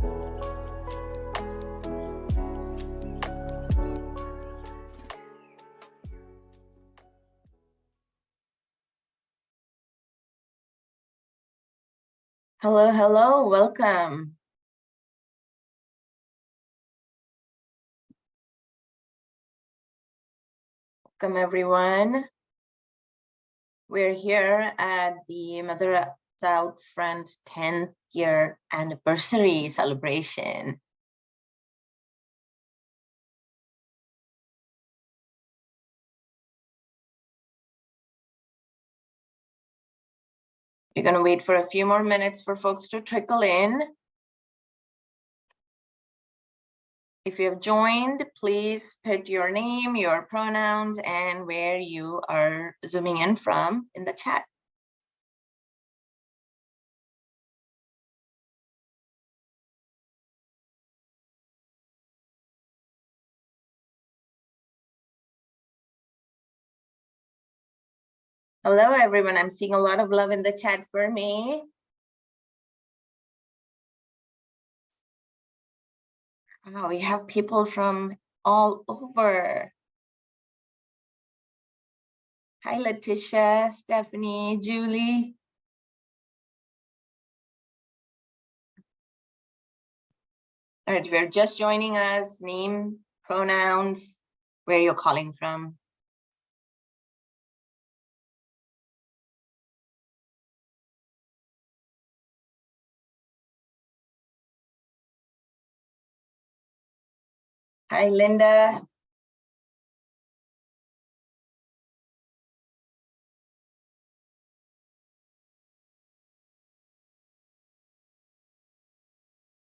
Hello, hello, welcome. Welcome, everyone. We're here at the Mother South Front 10th year anniversary celebration. We're going to wait for a few more minutes for folks to trickle in. If you have joined, please put your name, your pronouns, and where you are zooming in from in the chat. Hello, everyone. I'm seeing a lot of love in the chat for me. Oh, we have people from all over. Hi, Letitia, Stephanie, Julie. All right, if you're just joining us, name, pronouns, where you're calling from. Hi, Linda.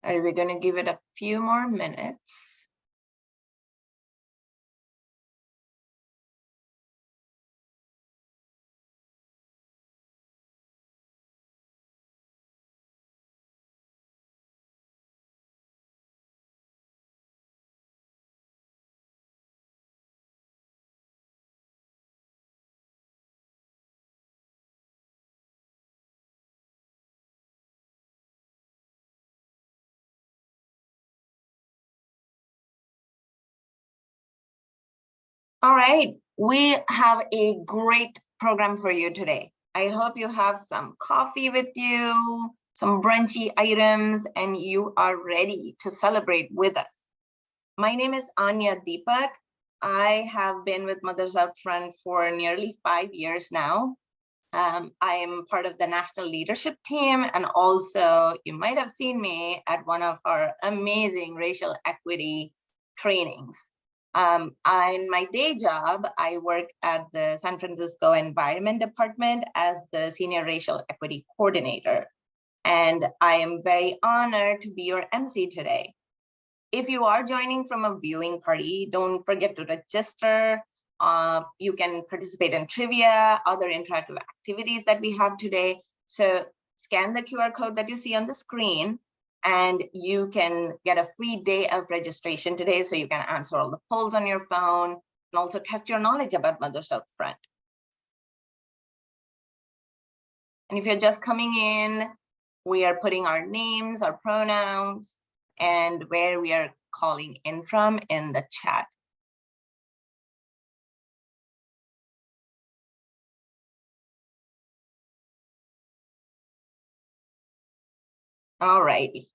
All right, we're going to give it a few more minutes. All right, we have a great program for you today. I hope you have some coffee with you, some brunchy items, and you are ready to celebrate with us. My name is Anya Deepak. I have been with Mothers Out Front for nearly 5 years now. I am part of the national leadership team, and also you might have seen me at one of our amazing racial equity trainings. In my day job, I work at the San Francisco Environment Department as the Senior Racial Equity Coordinator. And I am very honored to be your MC today. If you are joining from a viewing party, don't forget to register. You can participate in trivia, other interactive activities that we have today. So scan the QR code that you see on the screen, and you can get a free day of registration today, so you can answer all the polls on your phone and also test your knowledge about Mothers Out Front. And if you're just coming in, we are putting our names, our pronouns, and where we are calling in from in the chat. All righty.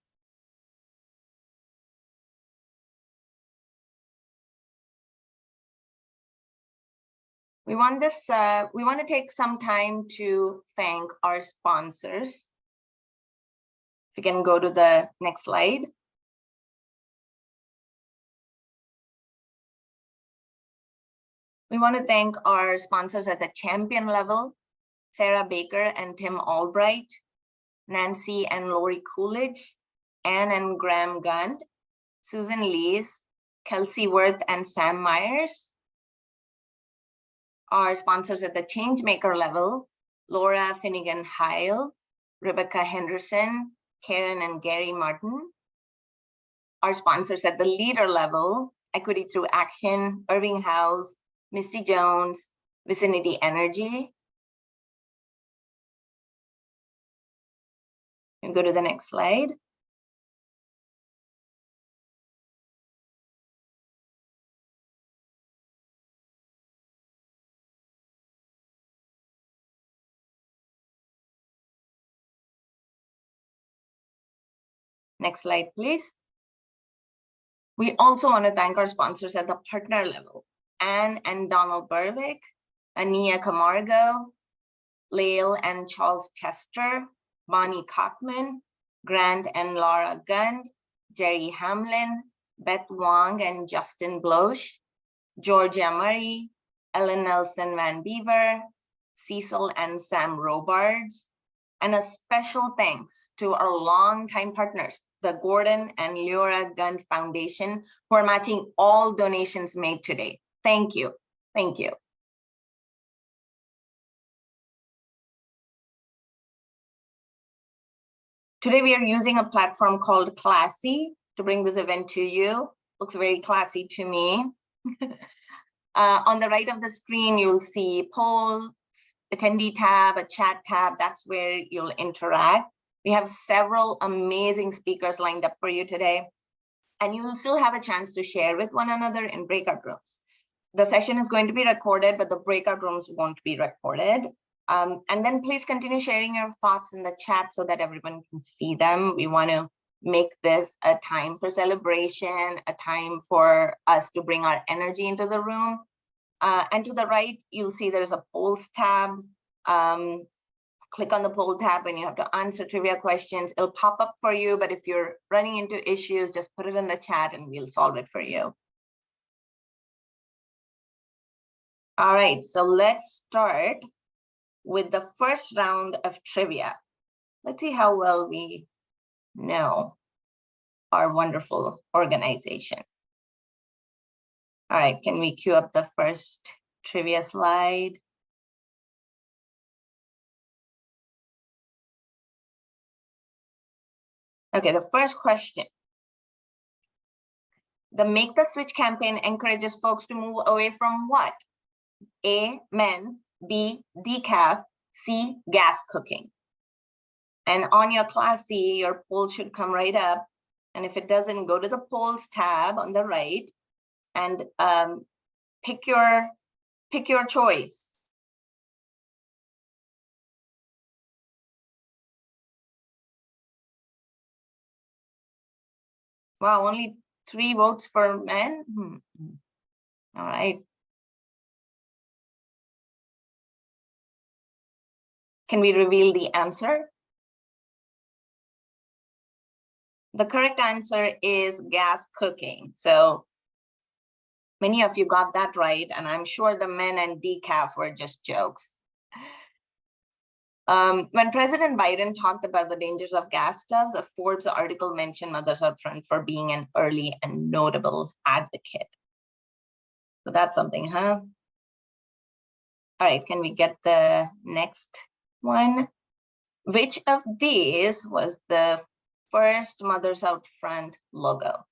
We want to take some time to thank our sponsors. If you can go to the next slide. We want to thank our sponsors at the champion level, Sarah Baker and Tim Albright, Nancy and Lori Coolidge, Anne and Graham Gund, Susan Lees, Kelsey Worth and Sam Myers. Our sponsors at the changemaker level, Laura Finnegan Heil, Rebecca Henderson, Karen and Gary Martin. Our sponsors at the leader level, Equity Through Action, Irving House, Misty Jones, Vicinity Energy. And go to the next slide. Next slide, please. We also want to thank our sponsors at the partner level: Anne and Donald Berwick, Ania Camargo, Lael and Charles Chester, Bonnie Cockman, Grant and Laura Gund, Jerry Hamlin, Beth Wong and Justin Bloch, Georgia Murray, Ellen Nelson Van Beaver, Cecil and Sam Robards, and a special thanks to our longtime partners, the Gordon and Leora Gund Foundation, who are matching all donations made today. Thank you. Thank you. Today, we are using a platform called Classy to bring this event to you. Looks very classy to me. On the right of the screen, you'll see poll, attendee tab, a chat tab. That's where you'll interact. We have several amazing speakers lined up for you today, and you will still have a chance to share with one another in breakout rooms. The session is going to be recorded, but the breakout rooms won't be recorded. And then please continue sharing your thoughts in the chat so that everyone can see them. We want to make this a time for celebration, a time for us to bring our energy into the room. And to the right, you'll see there's a polls tab. Click on the poll tab when you have to answer trivia questions. It'll pop up for you, but if you're running into issues, just put it in the chat and we'll solve it for you. All right, so let's start with the first round of trivia. Let's see how well we know our wonderful organization. All right, can we cue up the first trivia slide? Okay, the first question. The Make the Switch campaign encourages folks to move away from what? A, men, B, decaf, C, gas cooking. And on your Classy, your poll should come right up. And if it doesn't, go to the polls tab on the right and pick your choice. Wow, only 3 votes for men. All right. Can we reveal the answer? The correct answer is gas cooking. So many of you got that right, and I'm sure the men and decaf were just jokes. When President Biden talked about the dangers of gas stoves, a Forbes article mentioned Mothers Out Front for being an early and notable advocate. So that's something, huh? All right, can we get the next one? Which of these was the first Mothers Out Front logo?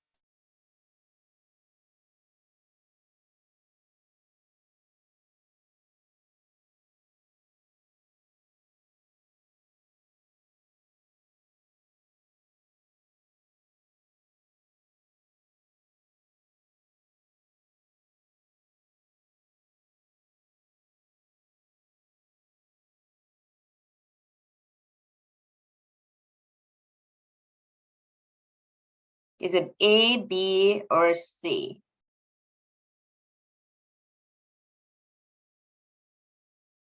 Is it A, B, or C?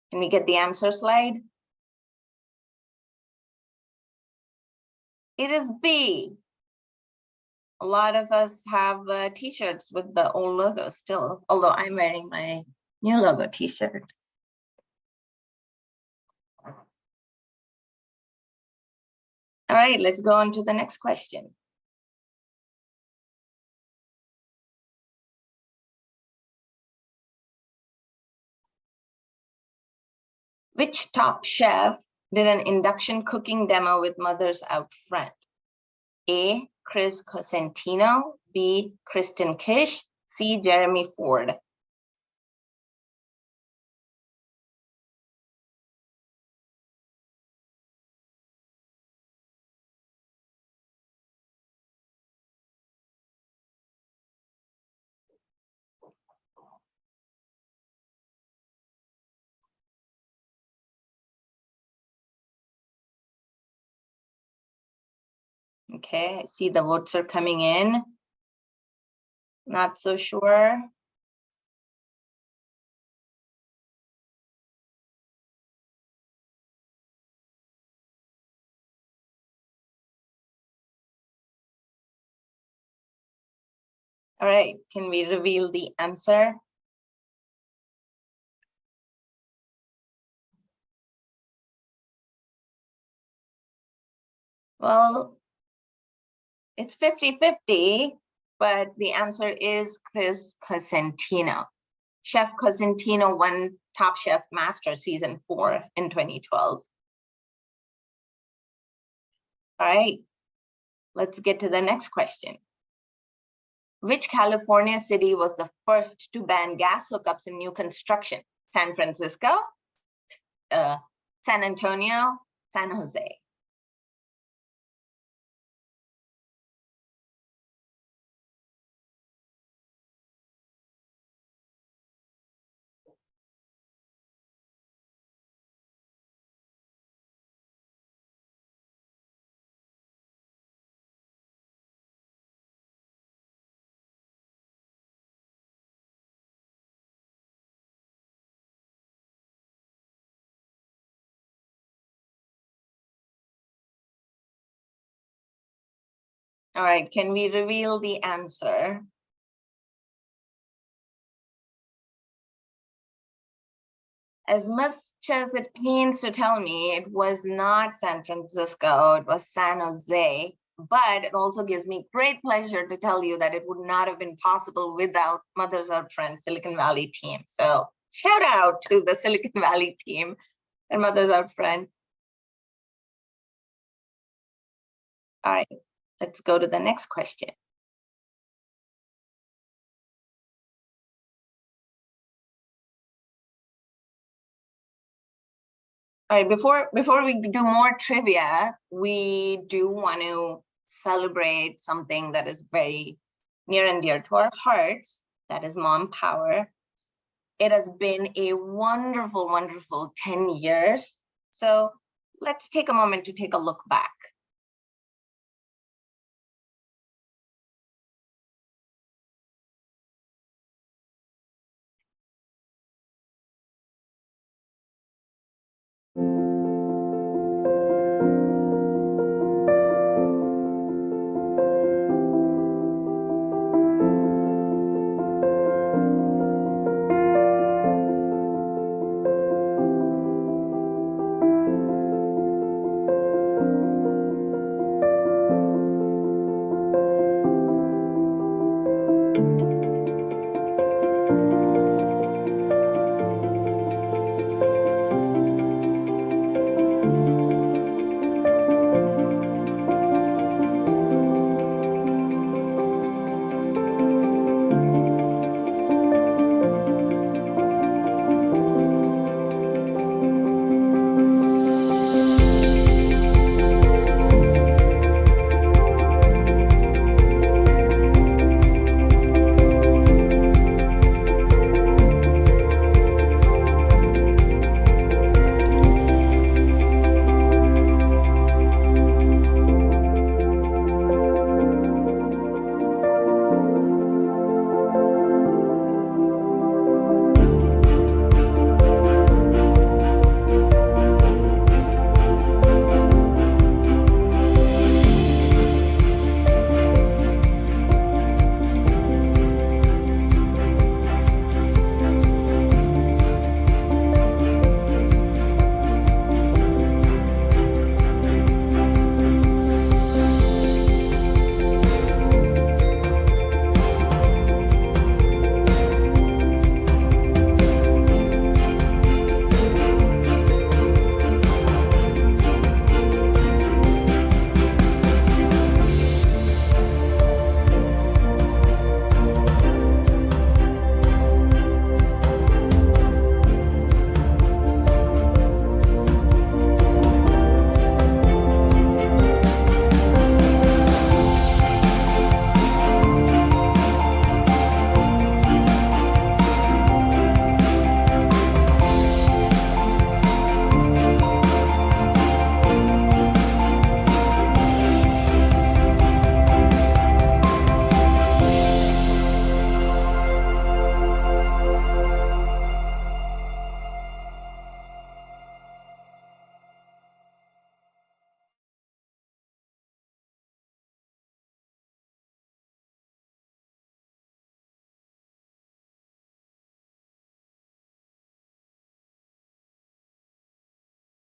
Can we get the answer slide? It is B. A lot of us have t-shirts with the old logo still, although I'm wearing my new logo t-shirt. All right, let's go on to the next question. Which top chef did an induction cooking demo with Mothers Out Front? A, Chris Cosentino, B, Kristen Kish, C, Jeremy Ford. Okay, I see the votes are coming in. Not so sure. All right, can we reveal the answer? Well, it's 50-50, but the answer is Chris Cosentino. Chef Cosentino won Top Chef Master Season 4 in 2012. All right, let's get to the next question. Which California city was the first to ban gas hookups in new construction? San Francisco, San Antonio, San Jose. All right, can we reveal the answer? As much as it pains to tell me, it was not San Francisco, it was San Jose. But it also gives me great pleasure to tell you that it would not have been possible without Mothers Out Front Silicon Valley team. So shout out to the Silicon Valley team and Mothers Out Front. All right, let's go to the next question. All right, before we do more trivia, we do want to celebrate something that is very near and dear to our hearts, that is Mom Power. It has been a wonderful, wonderful 10 years. So let's take a moment to take a look back.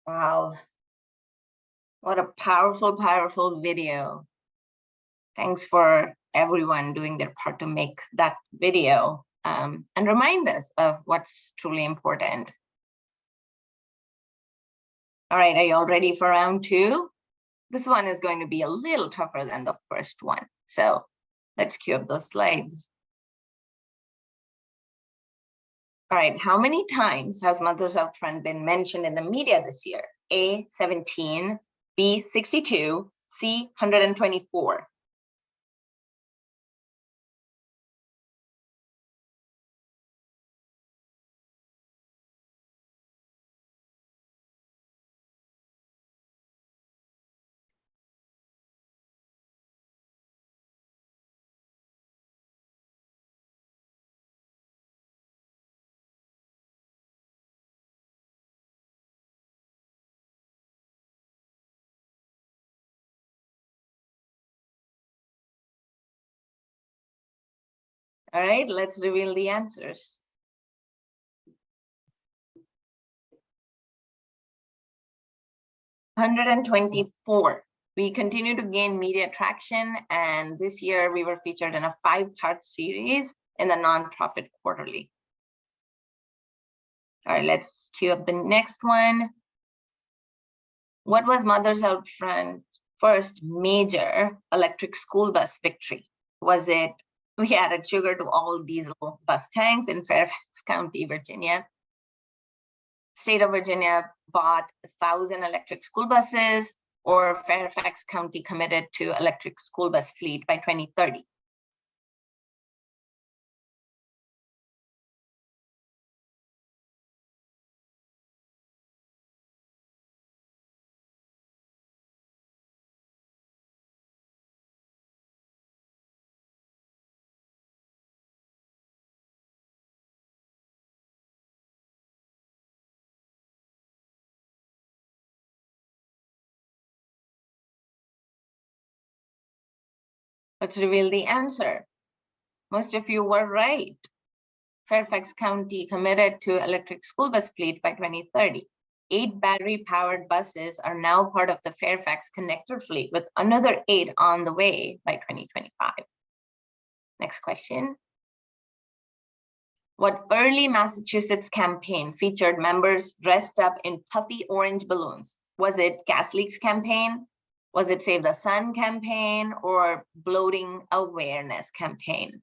Wow. What a powerful, powerful video. Thanks for everyone doing their part to make that video and remind us of what's truly important. All right, are you all ready for round two? This one is going to be a little tougher than the first one. So let's cue up those slides. All right, how many times has Mothers Out Front been mentioned in the media this year? A, 17, B, 62, C, 124. All right, let's reveal the answers. 124. We continue to gain media traction, and this year we were featured in a 5-part series in the Nonprofit Quarterly. All right, let's cue up the next one. What was Mothers Out Front's first major electric school bus victory? Was it we added sugar to all diesel bus tanks in Fairfax County, Virginia? State of Virginia bought 1,000 electric school buses, or Fairfax County committed to electric school bus fleet by 2030? Let's reveal the answer. Most of you were right. Fairfax County committed to electric school bus fleet by 2030. 8 battery-powered buses are now part of the Fairfax connector fleet, with another 8 on the way by 2025. Next question. What early Massachusetts campaign featured members dressed up in puffy orange balloons? Was it Gas Leaks campaign? Was it Save the Sun campaign, or Bloating Awareness campaign?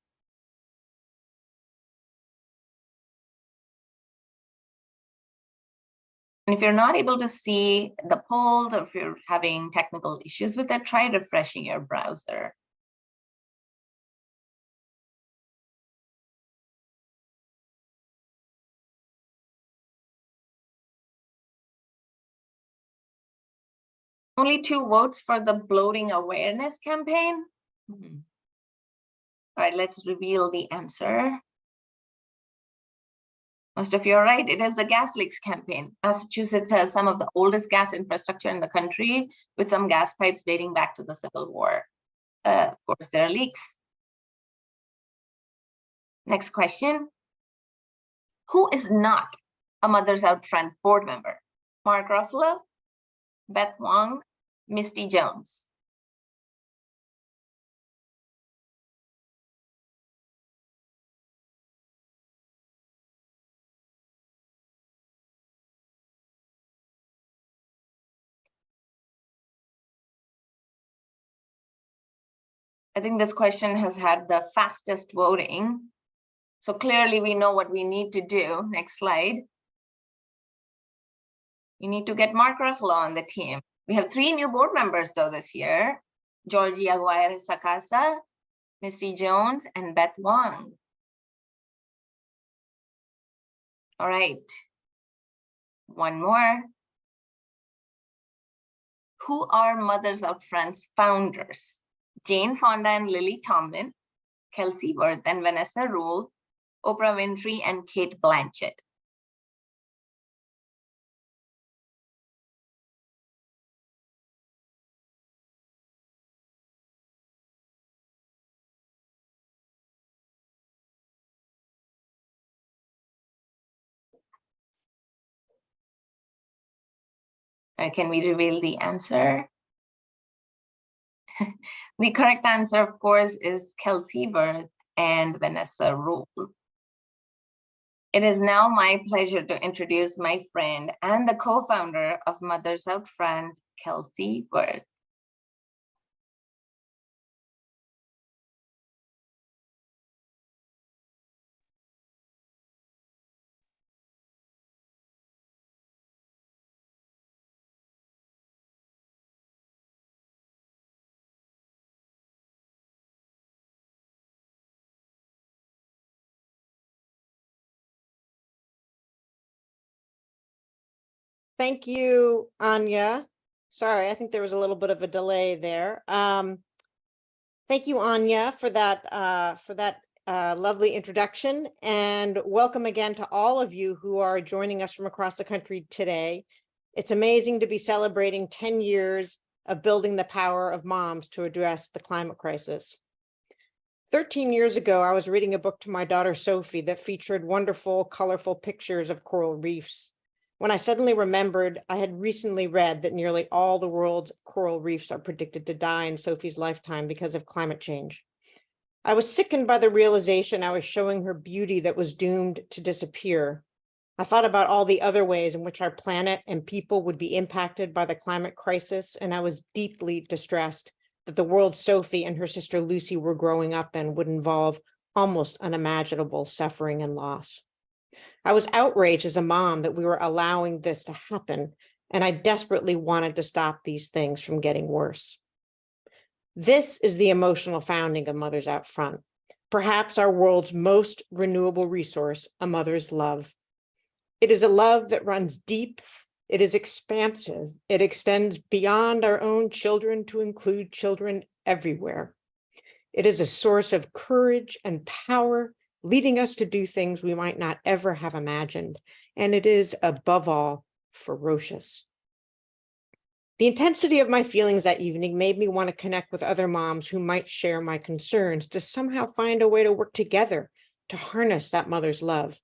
And if you're not able to see the polls, or if you're having technical issues with it, try refreshing your browser. Only 2 votes for the Bloating Awareness campaign. All right, let's reveal the answer. Most of you are right. It is the Gas Leaks campaign. Massachusetts has some of the oldest gas infrastructure in the country, with some gas pipes dating back to the Civil War. Of course, there are leaks. Next question. Who is not a Mothers Out Front board member? Mark Ruffalo, Beth Wong, Misty Jones. I think this question has had the fastest voting. So clearly we know what we need to do. Next slide. We need to get Mark Ruffalo on the team. We have 3 new board members though this year: Georgie Aguirre-Sacasa, Misty Jones, and Beth Wong. All right, one more. Who are Mothers Out Front's founders? Jane Fonda and Lily Tomlin, Kelsey Worth and Vanessa Rule, Oprah Winfrey and Kate Blanchett. Can we reveal the answer? The correct answer, of course, is Kelsey Bird and Vanessa Rule. It is now my pleasure to introduce my friend and the co-founder of Mothers Out Front, Kelsey Bird. Thank you, Anya. Sorry, I think there was a little bit of a delay there. Thank you, Anya, for that lovely introduction, and welcome again to all of you who are joining us from across the country today. It's amazing to be celebrating 10 years of building the power of moms to address the climate crisis. 13 years ago, I was reading a book to my daughter, Sophie, that featured wonderful, colorful pictures of coral reefs. When I suddenly remembered I had recently read that nearly all the world's coral reefs are predicted to die in Sophie's lifetime because of climate change, I was sickened by the realization I was showing her beauty that was doomed to disappear. I thought about all the other ways in which our planet and people would be impacted by the climate crisis, and I was deeply distressed that the world Sophie and her sister Lucy were growing up in would involve almost unimaginable suffering and loss. I was outraged as a mom that we were allowing this to happen, and I desperately wanted to stop these things from getting worse. This is the emotional founding of Mothers Out Front, perhaps our world's most renewable resource, a mother's love. It is a love that runs deep, it is expansive, it extends beyond our own children to include children everywhere. It is a source of courage and power, leading us to do things we might not ever have imagined. And it is, above all, ferocious. The intensity of my feelings that evening made me want to connect with other moms who might share my concerns, to somehow find a way to work together to harness that mother's love.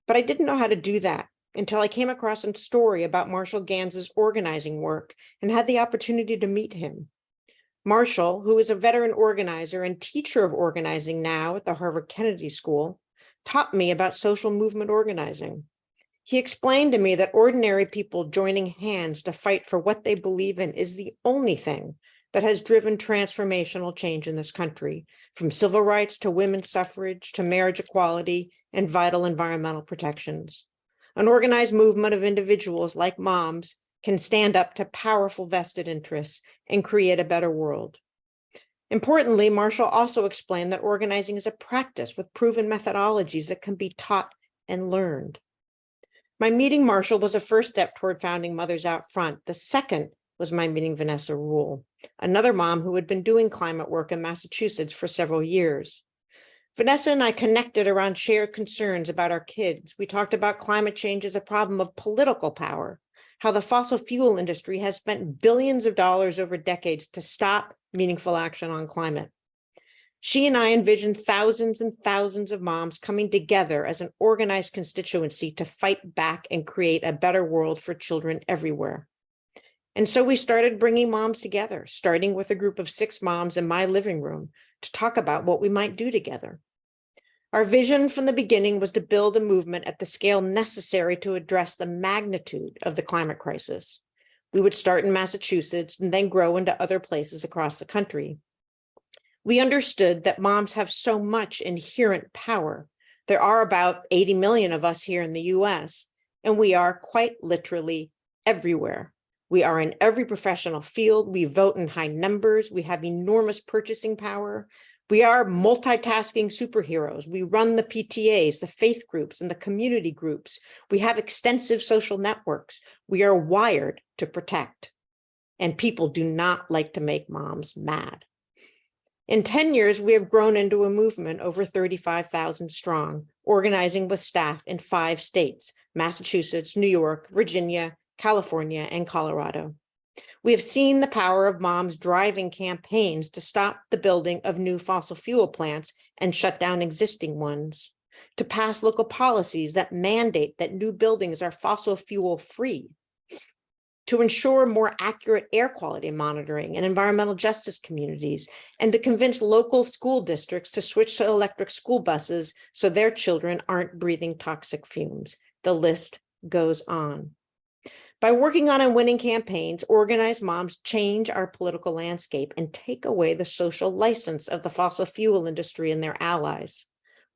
But I didn't know how to do that until I came across a story about Marshall Ganz's organizing work and had the opportunity to meet him. Marshall, who is a veteran organizer and teacher of organizing now at the Harvard Kennedy School, taught me about social movement organizing. He explained to me that ordinary people joining hands to fight for what they believe in is the only thing that has driven transformational change in this country, from civil rights to women's suffrage to marriage equality and vital environmental protections. An organized movement of individuals like moms can stand up to powerful vested interests and create a better world. Importantly, Marshall also explained that organizing is a practice with proven methodologies that can be taught and learned. My meeting Marshall was a first step toward founding Mothers Out Front. The second was my meeting Vanessa Rule, another mom who had been doing climate work in Massachusetts for several years. Vanessa and I connected around shared concerns about our kids. We talked about climate change as a problem of political power, how the fossil fuel industry has spent billions of dollars over decades to stop meaningful action on climate. She and I envisioned thousands and thousands of moms coming together as an organized constituency to fight back and create a better world for children everywhere. And so we started bringing moms together, starting with a group of 6 moms in my living room to talk about what we might do together. Our vision from the beginning was to build a movement at the scale necessary to address the magnitude of the climate crisis. We would start in Massachusetts and then grow into other places across the country. We understood that moms have so much inherent power. There are about 80 million of us here in the US, and we are quite literally everywhere. We are in every professional field. We vote in high numbers. We have enormous purchasing power. We are multitasking superheroes. We run the PTAs, the faith groups, and the community groups. We have extensive social networks. We are wired to protect. And people do not like to make moms mad. In 10 years, we have grown into a movement over 35,000 strong, organizing with staff in 5 states, Massachusetts, New York, Virginia, California, and Colorado. We have seen the power of moms driving campaigns to stop the building of new fossil fuel plants and shut down existing ones, to pass local policies that mandate that new buildings are fossil fuel free. to ensure more accurate air quality monitoring in environmental justice communities, and to convince local school districts to switch to electric school buses so their children aren't breathing toxic fumes. The list goes on. By working on and winning campaigns, organized moms change our political landscape and take away the social license of the fossil fuel industry and their allies.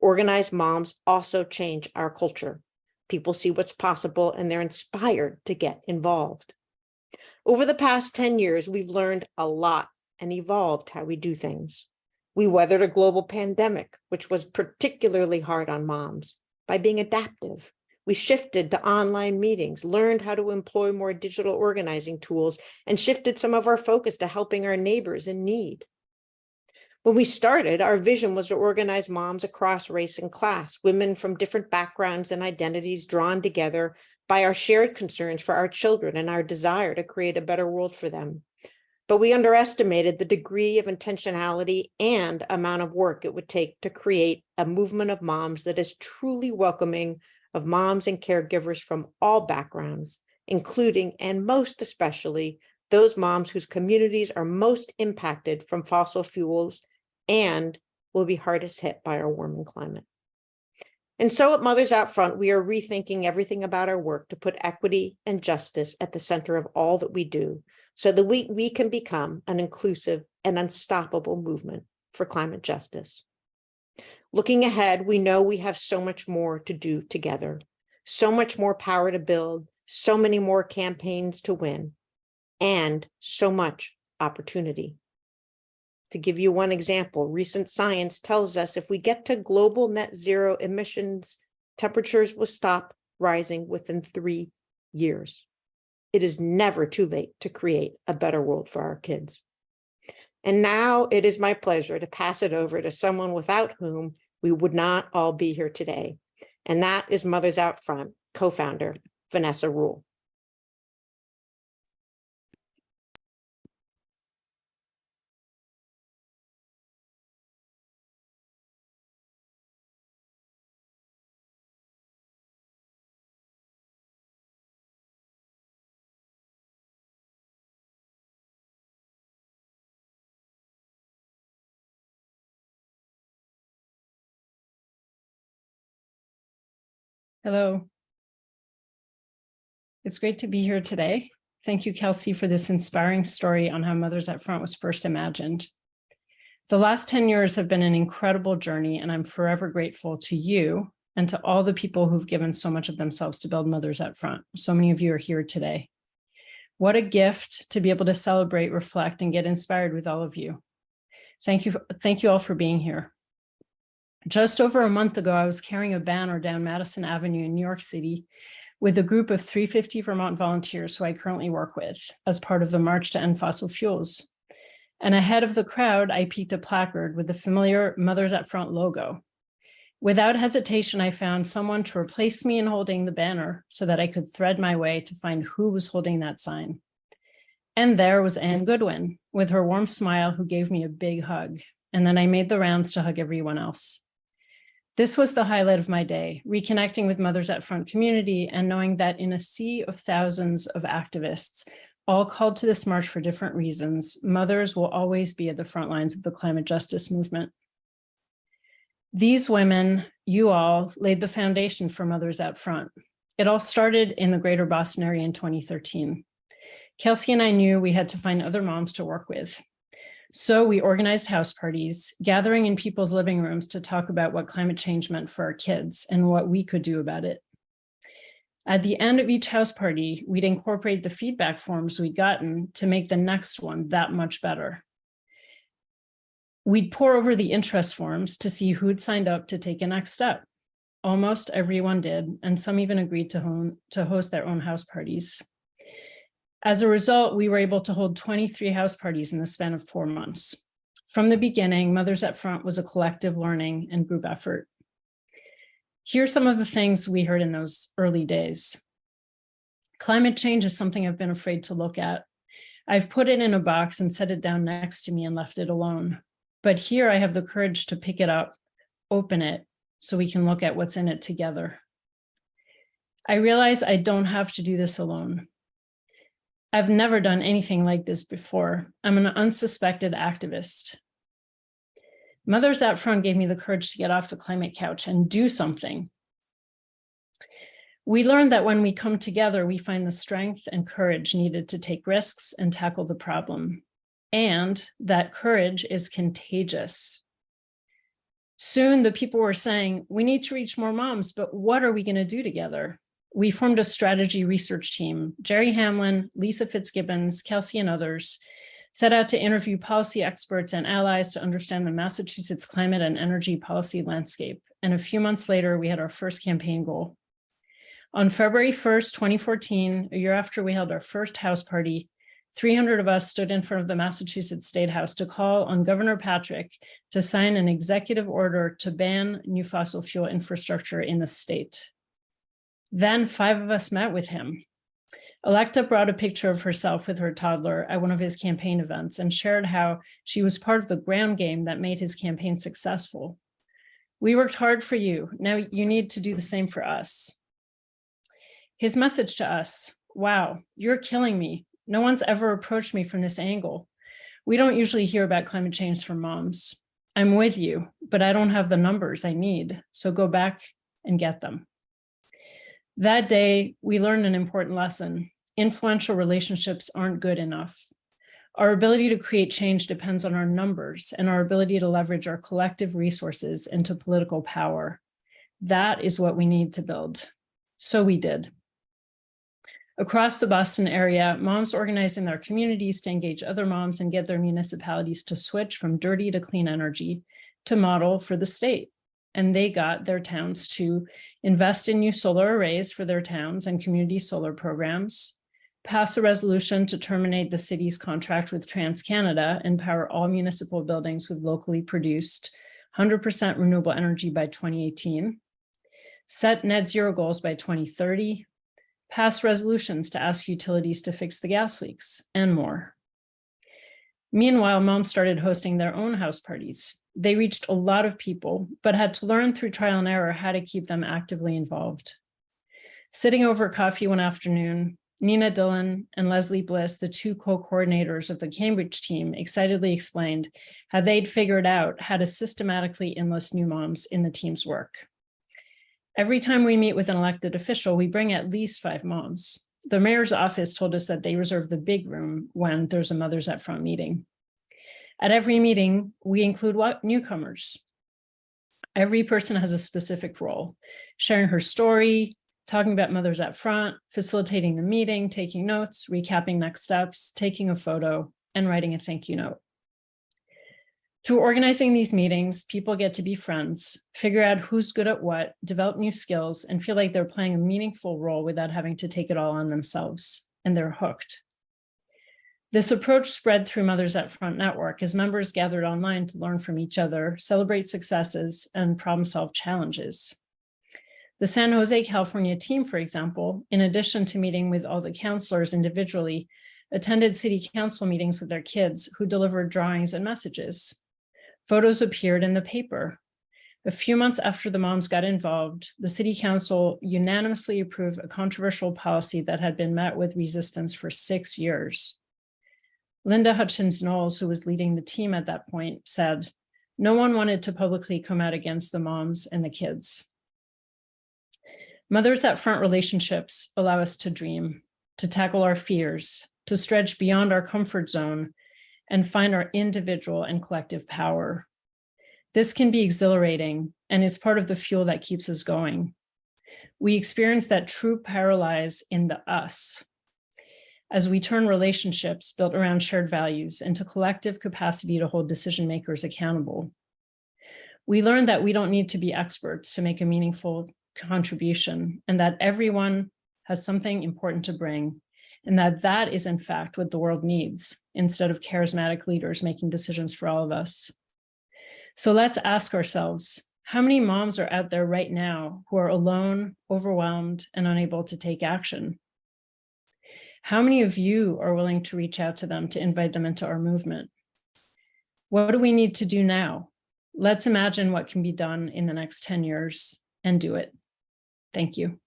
Organized moms also change our culture. People see what's possible and they're inspired to get involved. Over the past 10 years, we've learned a lot and evolved how we do things. We weathered a global pandemic, which was particularly hard on moms, by being adaptive. We shifted to online meetings, learned how to employ more digital organizing tools, and shifted some of our focus to helping our neighbors in need. When we started, our vision was to organize moms across race and class, women from different backgrounds and identities drawn together by our shared concerns for our children and our desire to create a better world for them. But we underestimated the degree of intentionality and amount of work it would take to create a movement of moms that is truly welcoming of moms and caregivers from all backgrounds, including and most especially those moms whose communities are most impacted from fossil fuels and will be hardest hit by our warming climate. And so at Mothers Out Front, we are rethinking everything about our work to put equity and justice at the center of all that we do, so that we can become an inclusive and unstoppable movement for climate justice. Looking ahead, we know we have so much more to do together, so much more power to build, so many more campaigns to win, and so much opportunity. To give you one example, recent science tells us if we get to global net zero emissions, temperatures will stop rising within 3 years. It is never too late to create a better world for our kids. And now it is my pleasure to pass it over to someone without whom we would not all be here today. And that is Mothers Out Front co-founder, Vanessa Rule. Hello. It's great to be here today. Thank you, Kelsey, for this inspiring story on how Mothers Out Front was first imagined. The last 10 years have been an incredible journey, and I'm forever grateful to you and to all the people who've given so much of themselves to build Mothers Out Front. So many of you are here today. What a gift to be able to celebrate, reflect, and get inspired with all of you. Thank you all for being here. Just over a month ago, I was carrying a banner down Madison Avenue in New York City with a group of 350 Vermont volunteers who I currently work with as part of the March to End Fossil Fuels. And ahead of the crowd, I peeked a placard with the familiar Mothers Out Front logo. Without hesitation, I found someone to replace me in holding the banner so that I could thread my way to find who was holding that sign. And there was Anne Goodwin with her warm smile, who gave me a big hug. And then I made the rounds to hug everyone else. This was the highlight of my day, reconnecting with Mothers Out Front community and knowing that in a sea of thousands of activists, all called to this march for different reasons, mothers will always be at the front lines of the climate justice movement. These women, you all, laid the foundation for Mothers Out Front. It all started in the greater Boston area in 2013. Kelsey and I knew we had to find other moms to work with. So we organized house parties, gathering in people's living rooms to talk about what climate change meant for our kids and what we could do about it. At the end of each house party, we'd incorporate the feedback forms we'd gotten to make the next one that much better. We'd pour over the interest forms to see who'd signed up to take a next step. Almost everyone did, and some even agreed to host their own house parties. As a result, we were able to hold 23 house parties in the span of 4 months. From the beginning, Mothers Out Front was a collective learning and group effort. Here's some of the things we heard in those early days. Climate change is something I've been afraid to look at. I've put it in a box and set it down next to me and left it alone. But here I have the courage to pick it up, open it, so we can look at what's in it together. I realize I don't have to do this alone. I've never done anything like this before. I'm an unsuspected activist. Mothers Out Front gave me the courage to get off the climate couch and do something. We learned that when we come together, we find the strength and courage needed to take risks and tackle the problem, and that courage is contagious. Soon, the people were saying, we need to reach more moms, but what are we going to do together? We formed a strategy research team. Jerry Hamlin, Lisa Fitzgibbons, Kelsey, and others set out to interview policy experts and allies to understand the Massachusetts climate and energy policy landscape. And a few months later, we had our first campaign goal. On February 1st, 2014, a year after we held our first house party, 300 of us stood in front of the Massachusetts State House to call on Governor Patrick to sign an executive order to ban new fossil fuel infrastructure in the state. Then 5 of us met with him. Electa brought a picture of herself with her toddler at one of his campaign events and shared how she was part of the ground game that made his campaign successful. We worked hard for you. Now you need to do the same for us. His message to us, wow, you're killing me. No one's ever approached me from this angle. We don't usually hear about climate change from moms. I'm with you, but I don't have the numbers I need, so go back and get them. That day, we learned an important lesson. Influential relationships aren't good enough. Our ability to create change depends on our numbers and our ability to leverage our collective resources into political power. That is what we need to build. So we did. Across the Boston area, moms organized in their communities to engage other moms and get their municipalities to switch from dirty to clean energy to model for the state. And they got their towns to invest in new solar arrays for their towns and community solar programs, pass a resolution to terminate the city's contract with TransCanada and power all municipal buildings with locally produced 100% renewable energy by 2018, set net zero goals by 2030, pass resolutions to ask utilities to fix the gas leaks, and more. Meanwhile, moms started hosting their own house parties. They reached a lot of people, but had to learn through trial and error how to keep them actively involved. Sitting over coffee one afternoon, Nina Dillon and Leslie Bliss, the 2 co-coordinators of the Cambridge team, excitedly explained how they'd figured out how to systematically enlist new moms in the team's work. Every time we meet with an elected official, we bring at least 5 moms. The mayor's office told us that they reserve the big room when there's a Mothers Out Front meeting. At every meeting, we include newcomers. Every person has a specific role, sharing her story, talking about Mothers Out Front, facilitating the meeting, taking notes, recapping next steps, taking a photo, and writing a thank you note. Through organizing these meetings, people get to be friends, figure out who's good at what, develop new skills, and feel like they're playing a meaningful role without having to take it all on themselves, and they're hooked. This approach spread through Mothers Out Front network as members gathered online to learn from each other, celebrate successes, and problem-solve challenges. The San Jose, California team, for example, in addition to meeting with all the counselors individually, attended city council meetings with their kids who delivered drawings and messages. Photos appeared in the paper. A few months after the moms got involved, the city council unanimously approved a controversial policy that had been met with resistance for 6 years. Linda Hutchins Knowles, who was leading the team at that point, said, "No one wanted to publicly come out against the moms and the kids." Mothers Out Front relationships allow us to dream, to tackle our fears, to stretch beyond our comfort zone, and find our individual and collective power. This can be exhilarating and is part of the fuel that keeps us going. We experience that true power lies in the us, as we turn relationships built around shared values into collective capacity to hold decision makers accountable. We learn that we don't need to be experts to make a meaningful contribution, and that everyone has something important to bring, and that is in fact what the world needs, instead of charismatic leaders making decisions for all of us. So let's ask ourselves, how many moms are out there right now who are alone, overwhelmed, and unable to take action? How many of you are willing to reach out to them to invite them into our movement? What do we need to do now? Let's imagine what can be done in the next 10 years and do it. Thank you.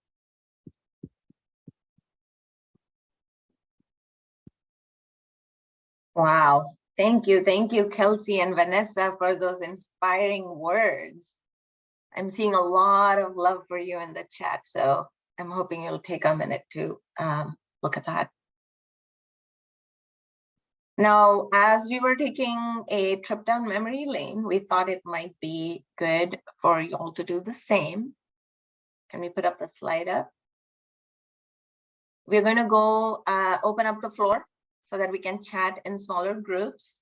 Wow. Thank you, Kelsey and Vanessa, for those inspiring words. I'm seeing a lot of love for you in the chat, so I'm hoping you'll take a minute to look at that. Now, as we were taking a trip down memory lane, we thought it might be good for you all to do the same. Can we put up the slide up? We're going to go open up the floor so that we can chat in smaller groups.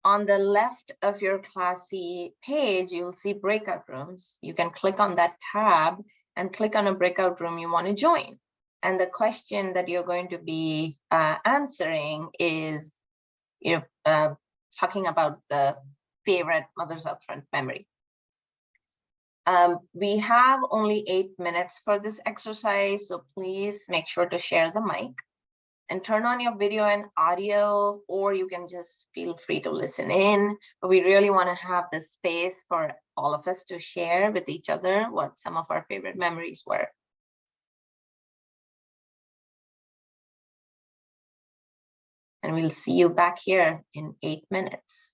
On the left of your Classy page, you'll see breakout rooms. You can click on that tab and click on a breakout room you want to join. And the question that you're going to be answering is, talking about the favorite Mothers Upfront memory. We have only 8 minutes for this exercise, so please make sure to share the mic and turn on your video and audio, or you can just feel free to listen in. But we really want to have the space for all of us to share with each other what some of our favorite memories were. And we'll see you back here in 8 minutes.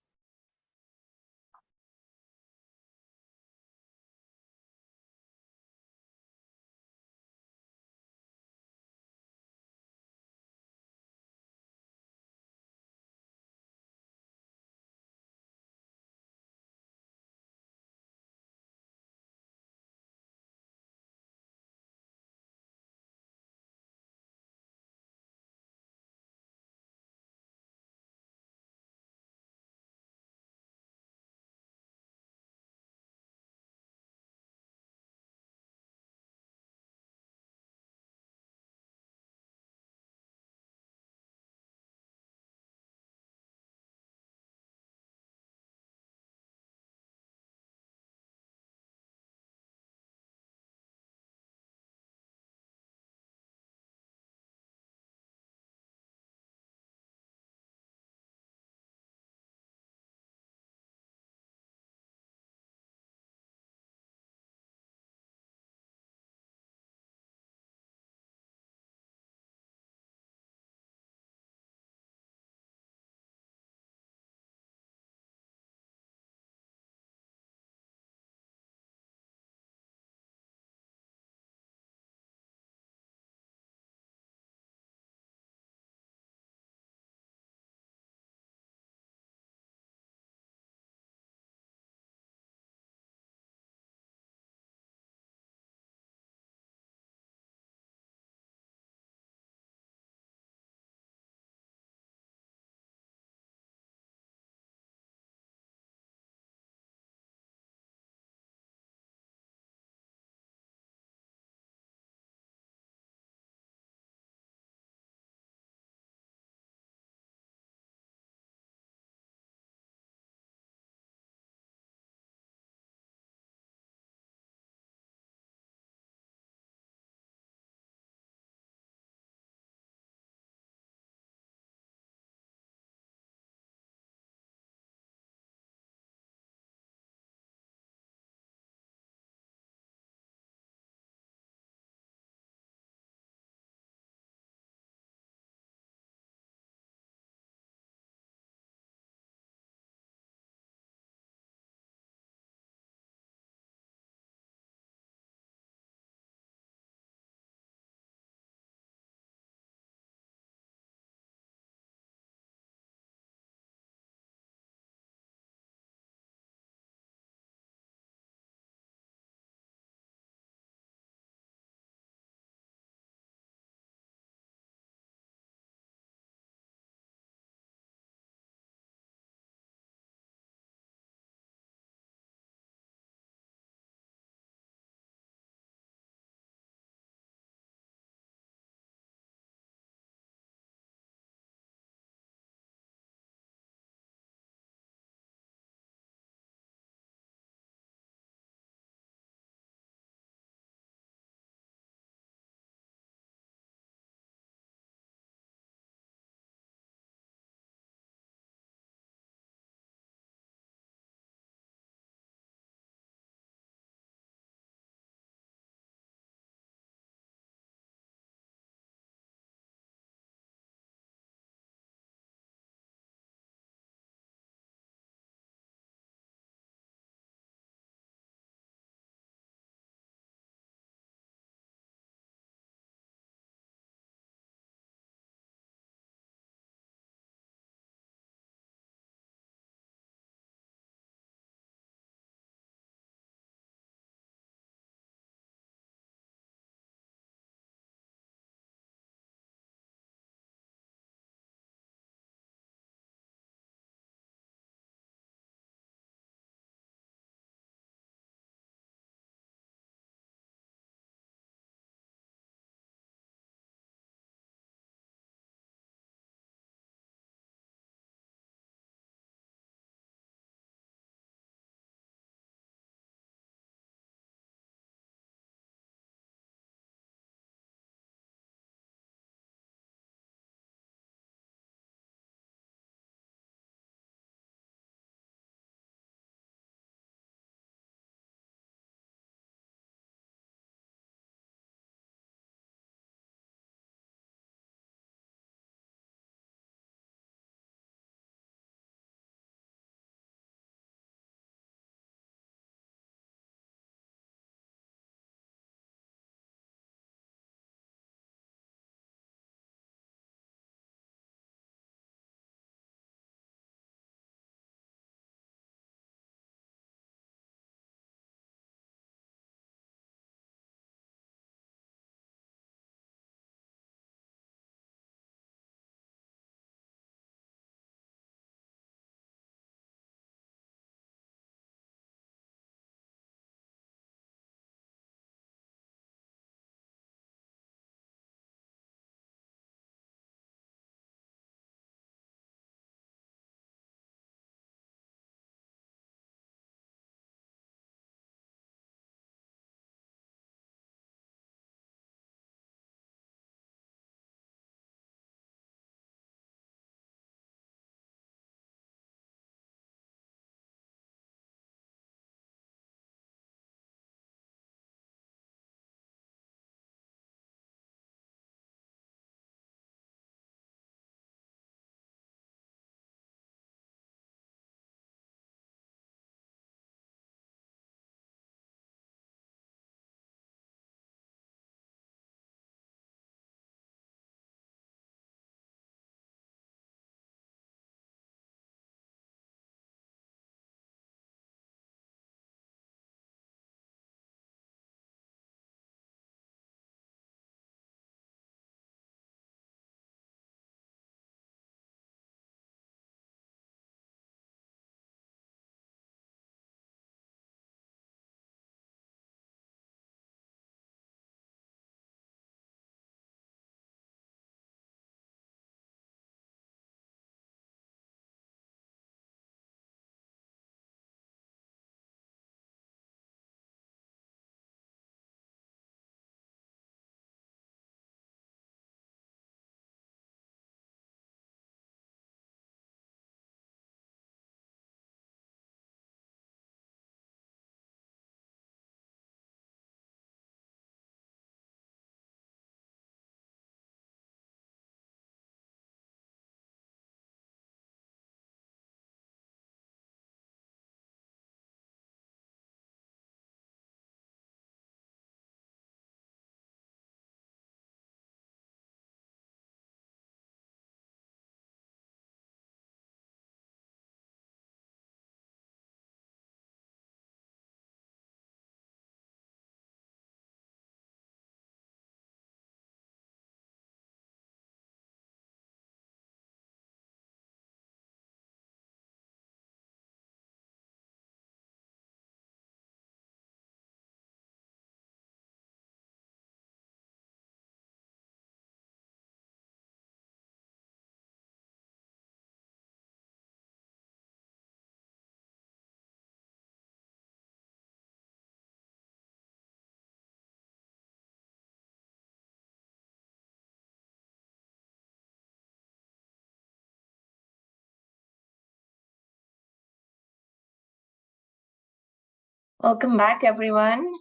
Welcome back, everyone.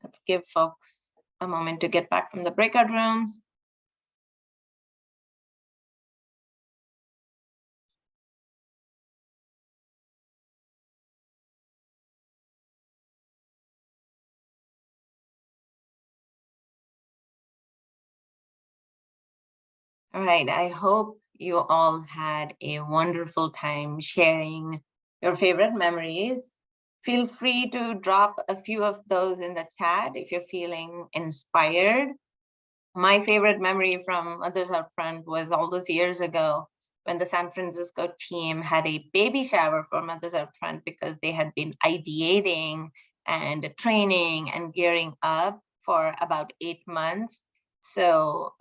Let's give folks a moment to get back from the breakout rooms. All right, I hope you all had a wonderful time sharing your favorite memories. Feel free to drop a few of those in the chat if you're feeling inspired. My favorite memory from Mothers Out Front was all those years ago when the San Francisco team had a baby shower for Mothers Out Front because they had been ideating and training and gearing up for about 8 months. So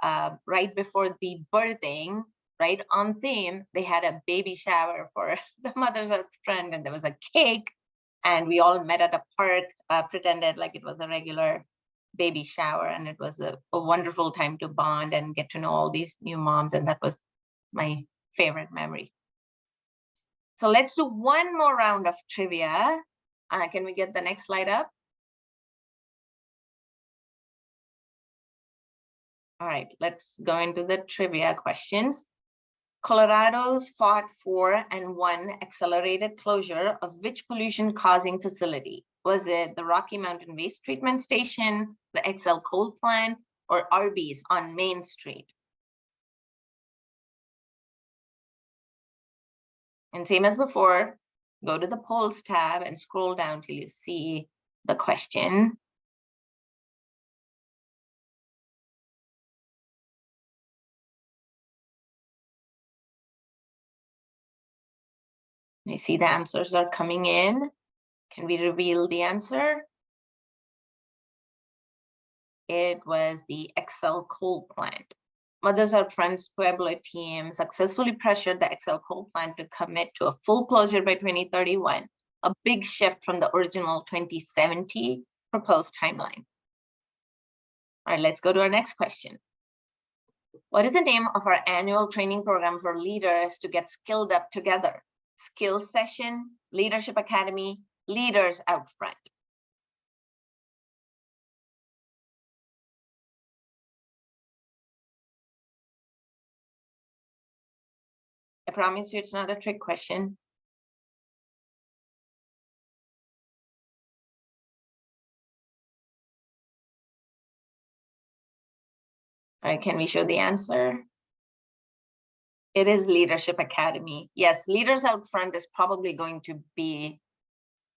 right before the birthing, right on theme, they had a baby shower for the Mothers Out Front, and there was a cake, and we all met at a park, pretended like it was a regular baby shower, and it was a wonderful time to bond and get to know all these new moms, and that was my favorite memory. So let's do one more round of trivia. Can we get the next slide up? All right, let's go into the trivia questions. Colorado's fought for and won accelerated closure of which pollution-causing facility? Was it the Rocky Mountain Waste Treatment Station, the XL coal plant, or Arby's on Main Street? And same as before, go to the polls tab and scroll down till you see the question. You see the answers are coming in. Can we reveal the answer? It was the XL coal plant. Mothers Out Front's Pueblo team successfully pressured the XL coal plant to commit to a full closure by 2031, a big shift from the original 2070 proposed timeline. All right, let's go to our next question. What is the name of our annual training program for leaders to get skilled up together? Skill Session, Leadership Academy, Leaders Out Front. I promise you it's not a trick question. All right, can we show the answer? It is Leadership Academy. Yes, Leaders Out Front is probably going to be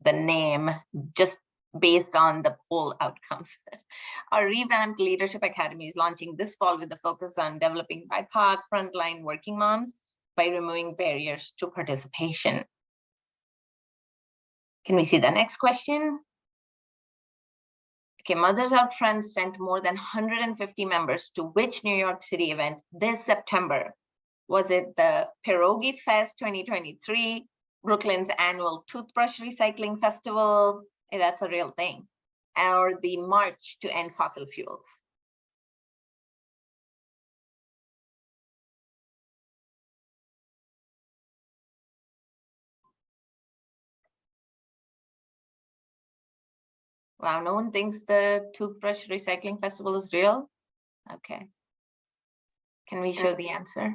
the name just based on the poll outcomes. Our revamped Leadership Academy is launching this fall with a focus on developing BIPOC frontline working moms by removing barriers to participation. Can we see the next question? Okay, Mothers Out Front sent more than 150 members to which New York City event this September? Was it the Pierogi Fest 2023, Brooklyn's annual toothbrush recycling festival? Hey, that's a real thing. Or the March to End Fossil Fuels? Wow, no one thinks the toothbrush recycling festival is real? Okay. Can we show the answer?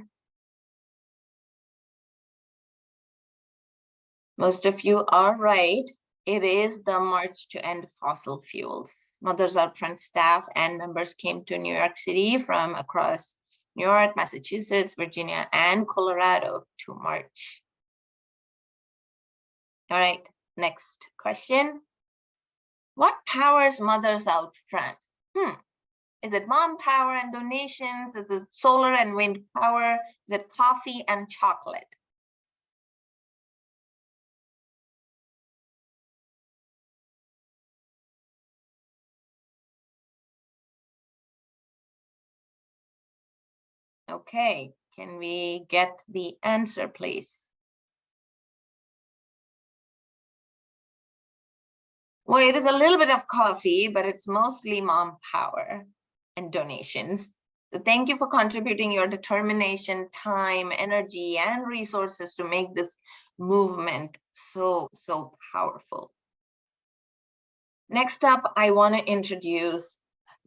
Most of you are right. It is the March to End Fossil Fuels. Mothers Out Front staff and members came to New York City from across New York, Massachusetts, Virginia, and Colorado to march. All right, next question. What powers Mothers Out Front? Is it mom power and donations? Is it solar and wind power? Is it coffee and chocolate? Okay, can we get the answer, please? Well, it is a little bit of coffee, but it's mostly mom power and donations. So thank you for contributing your determination, time, energy, and resources to make this movement So, so powerful. Next up, I want to introduce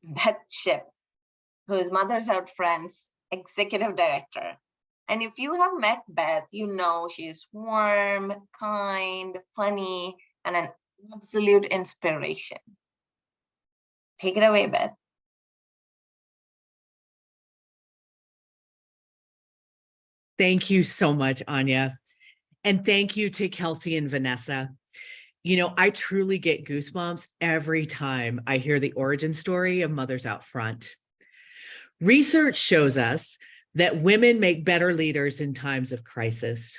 Beth Ship, who is Mothers Out Friends Executive Director. And if you have met Beth, you know she's warm, kind, funny, and an absolute inspiration. Take it away, Beth. Thank you so much, Anya. And thank you to Kelsey and Vanessa. You know, I truly get goosebumps every time I hear the origin story of Mothers Out Front. Research shows us that women make better leaders in times of crisis.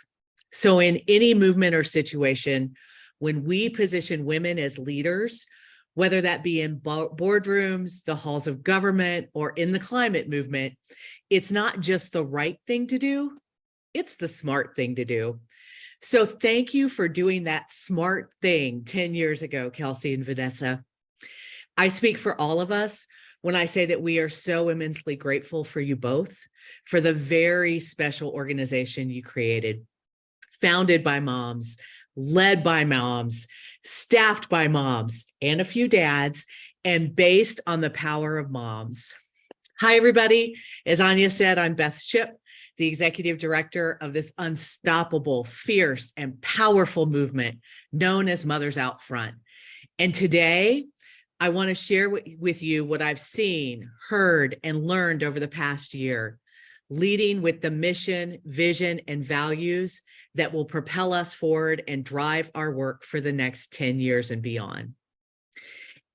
So in any movement or situation, when we position women as leaders, whether that be in boardrooms, the halls of government, or in the climate movement, it's not just the right thing to do, it's the smart thing to do. So thank you for doing that smart thing 10 years ago, Kelsey and Vanessa. I speak for all of us when I say that we are so immensely grateful for you both, for the very special organization you created, founded by moms, led by moms, staffed by moms, and a few dads, and based on the power of moms. Hi, everybody. As Anya said, I'm Beth Ship, the executive director of this unstoppable, fierce, and powerful movement known as Mothers Out Front. And today, I want to share with you what I've seen, heard, and learned over the past year, leading with the mission, vision, and values that will propel us forward and drive our work for the next 10 years and beyond.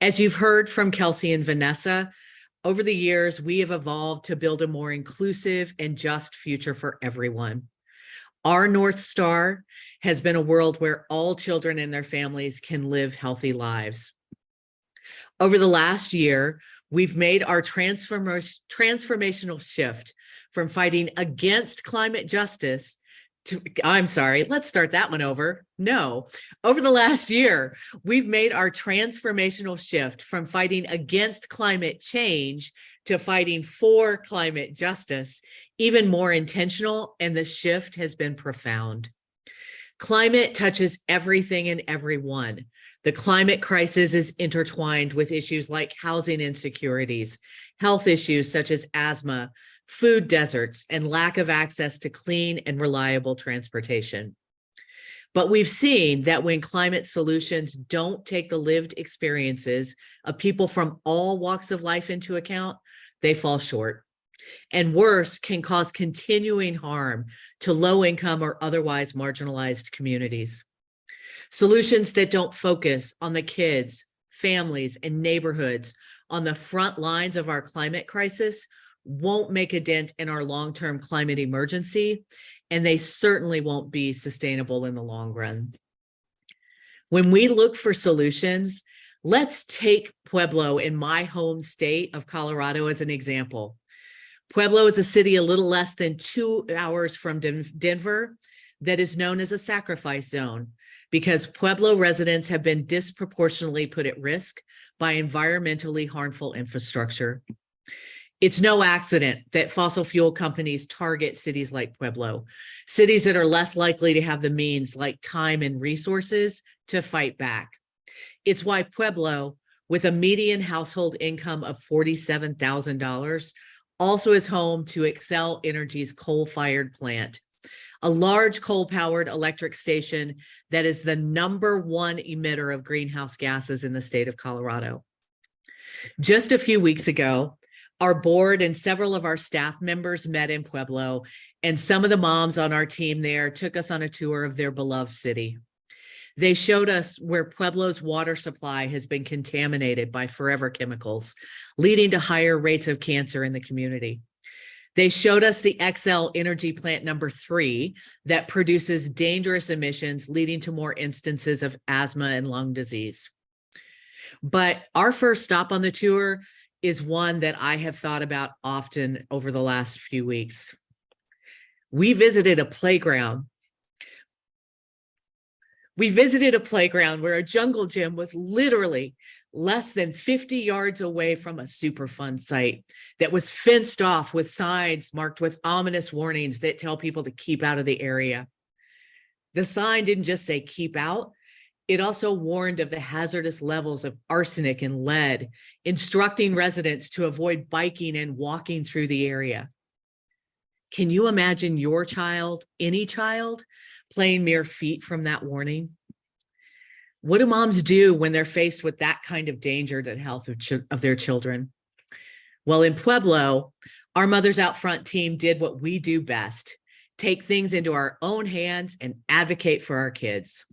As you've heard from Kelsey and Vanessa, over the years, we have evolved to build a more inclusive and just future for everyone. Our North Star has been a world where all children and their families can live healthy lives. Over the last year, we've made our transformational shift from fighting against climate justice to, let's start that one over. No, over the last year, we've made our transformational shift from fighting against climate change to fighting for climate justice even more intentional, and the shift has been profound. Climate touches everything and everyone. The climate crisis is intertwined with issues like housing insecurities, health issues such as asthma, food deserts, and lack of access to clean and reliable transportation. But we've seen that when climate solutions don't take the lived experiences of people from all walks of life into account, they fall short. And worse, can cause continuing harm to low-income or otherwise marginalized communities. Solutions that don't focus on the kids, families, and neighborhoods on the front lines of our climate crisis won't make a dent in our long-term climate emergency, and they certainly won't be sustainable in the long run. When we look for solutions, let's take Pueblo in my home state of Colorado as an example. Pueblo is a city a little less than 2 hours from Denver that is known as a sacrifice zone because Pueblo residents have been disproportionately put at risk by environmentally harmful infrastructure. It's no accident that fossil fuel companies target cities like Pueblo, cities that are less likely to have the means like time and resources to fight back. It's why Pueblo, with a median household income of $47,000, also is home to Xcel Energy's coal-fired plant, a large coal-powered electric station that is the #1 emitter of greenhouse gases in the state of Colorado. Just a few weeks ago, our board and several of our staff members met in Pueblo, and some of the moms on our team there took us on a tour of their beloved city. They showed us where Pueblo's water supply has been contaminated by forever chemicals, leading to higher rates of cancer in the community. They showed us the Xcel Energy plant #3 that produces dangerous emissions, leading to more instances of asthma and lung disease. But our first stop on the tour is one that I have thought about often over the last few weeks. We visited a playground. Where a jungle gym was literally less than 50 yards away from a Superfund site that was fenced off with signs marked with ominous warnings that tell people to keep out of the area. The sign didn't just say keep out, it also warned of the hazardous levels of arsenic and lead, instructing residents to avoid biking and walking through the area. Can you imagine your child, any child, playing mere feet from that warning? What do moms do when they're faced with that kind of danger to the health of their children? Well, in Pueblo, our Mothers Out Front team did what we do best: take things into our own hands and advocate for our kids.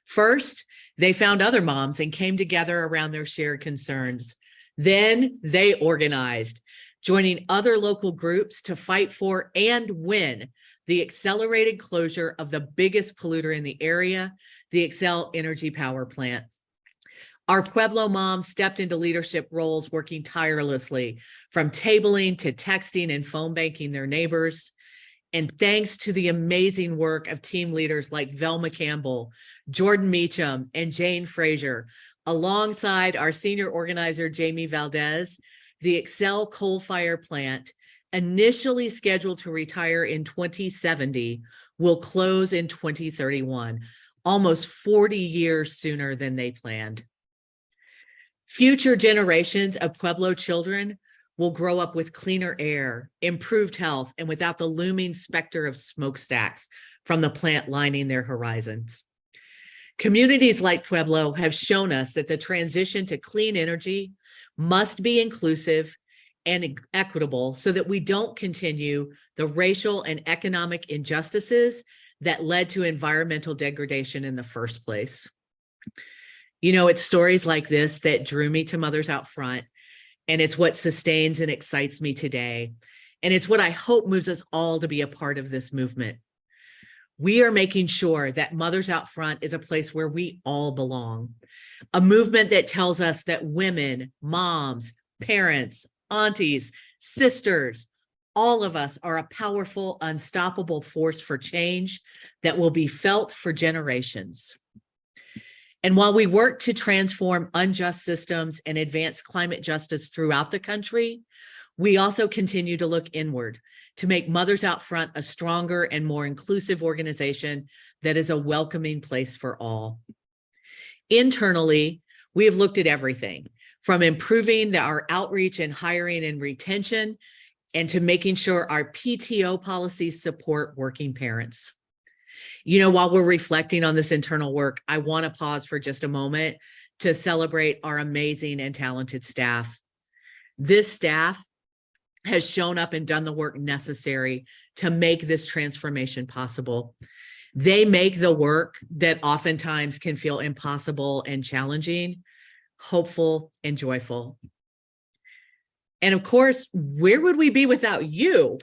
First, they found other moms and came together around their shared concerns. Then they organized, joining other local groups to fight for and win the accelerated closure of the biggest polluter in the area, the Xcel Energy Power Plant. Our Pueblo moms stepped into leadership roles, working tirelessly, from tabling to texting and phone banking their neighbors. And thanks to the amazing work of team leaders like Velma Campbell, Jordan Meacham, and Jane Frazier, alongside our senior organizer, Jamie Valdez, the Xcel coal-fired plant, initially scheduled to retire in 2070, will close in 2031, almost 40 years sooner than they planned. Future generations of Pueblo children will grow up with cleaner air, improved health, and without the looming specter of smokestacks from the plant lining their horizons. Communities like Pueblo have shown us that the transition to clean energy must be inclusive and equitable so that we don't continue the racial and economic injustices that led to environmental degradation in the first place. You know, it's stories like this that drew me to Mothers Out Front, and it's what sustains and excites me today. And it's what I hope moves us all to be a part of this movement. We are making sure that Mothers Out Front is a place where we all belong, a movement that tells us that women, moms, parents, aunties, sisters, all of us are a powerful, unstoppable force for change that will be felt for generations. And while we work to transform unjust systems and advance climate justice throughout the country, we also continue to look inward to make Mothers Out Front a stronger and more inclusive organization that is a welcoming place for all. Internally, we have looked at everything from improving our outreach and hiring and retention, and to making sure our PTO policies support working parents. You know, while we're reflecting on this internal work, I want to pause for just a moment to celebrate our amazing and talented staff. This staff has shown up and done the work necessary to make this transformation possible. They make the work that oftentimes can feel impossible and challenging, hopeful and joyful. And of course, where would we be without you?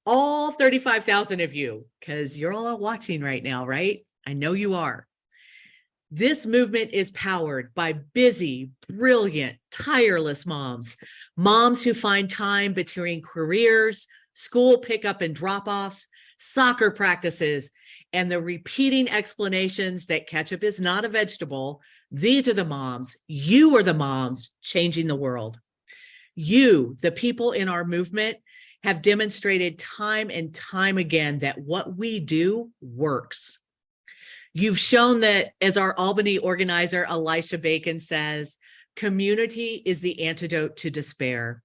All 35,000 of you, because you're all watching right now, right? I know you are. This movement is powered by busy, brilliant, tireless moms, moms who find time between careers, school pickup and drop-offs, soccer practices, and the repeating explanations that ketchup is not a vegetable. These are the moms. You are the moms changing the world. You, the people in our movement, have demonstrated time and time again that what we do works. You've shown that, as our Albany organizer, Elisha Bacon says, community is the antidote to despair,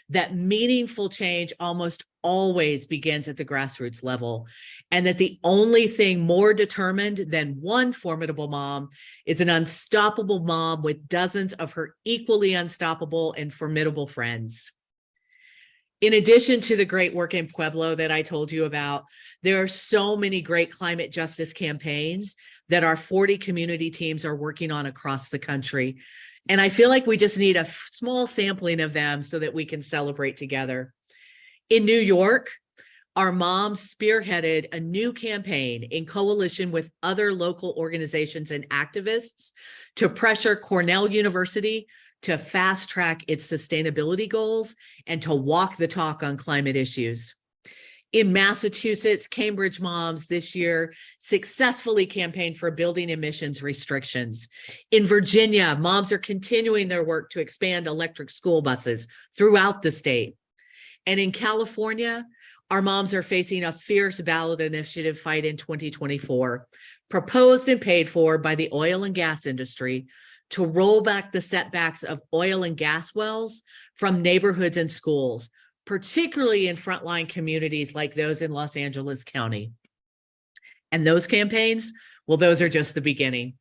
that meaningful change almost always begins at the grassroots level, and that the only thing more determined than one formidable mom is an unstoppable mom with dozens of her equally unstoppable and formidable friends. In addition to the great work in Pueblo that I told you about, there are so many great climate justice campaigns that our 40 community teams are working on across the country. And I feel like we just need a small sampling of them so that we can celebrate together. In New York, our moms spearheaded a new campaign in coalition with other local organizations and activists to pressure Cornell University to fast track its sustainability goals and to walk the talk on climate issues. In Massachusetts, Cambridge moms this year successfully campaigned for building emissions restrictions. In Virginia, moms are continuing their work to expand electric school buses throughout the state. And in California, Our moms are facing a fierce ballot initiative fight in 2024, proposed and paid for by the oil and gas industry to roll back the setbacks of oil and gas wells from neighborhoods and schools, particularly in frontline communities like those in Los Angeles County. And those campaigns, well, those are just the beginning.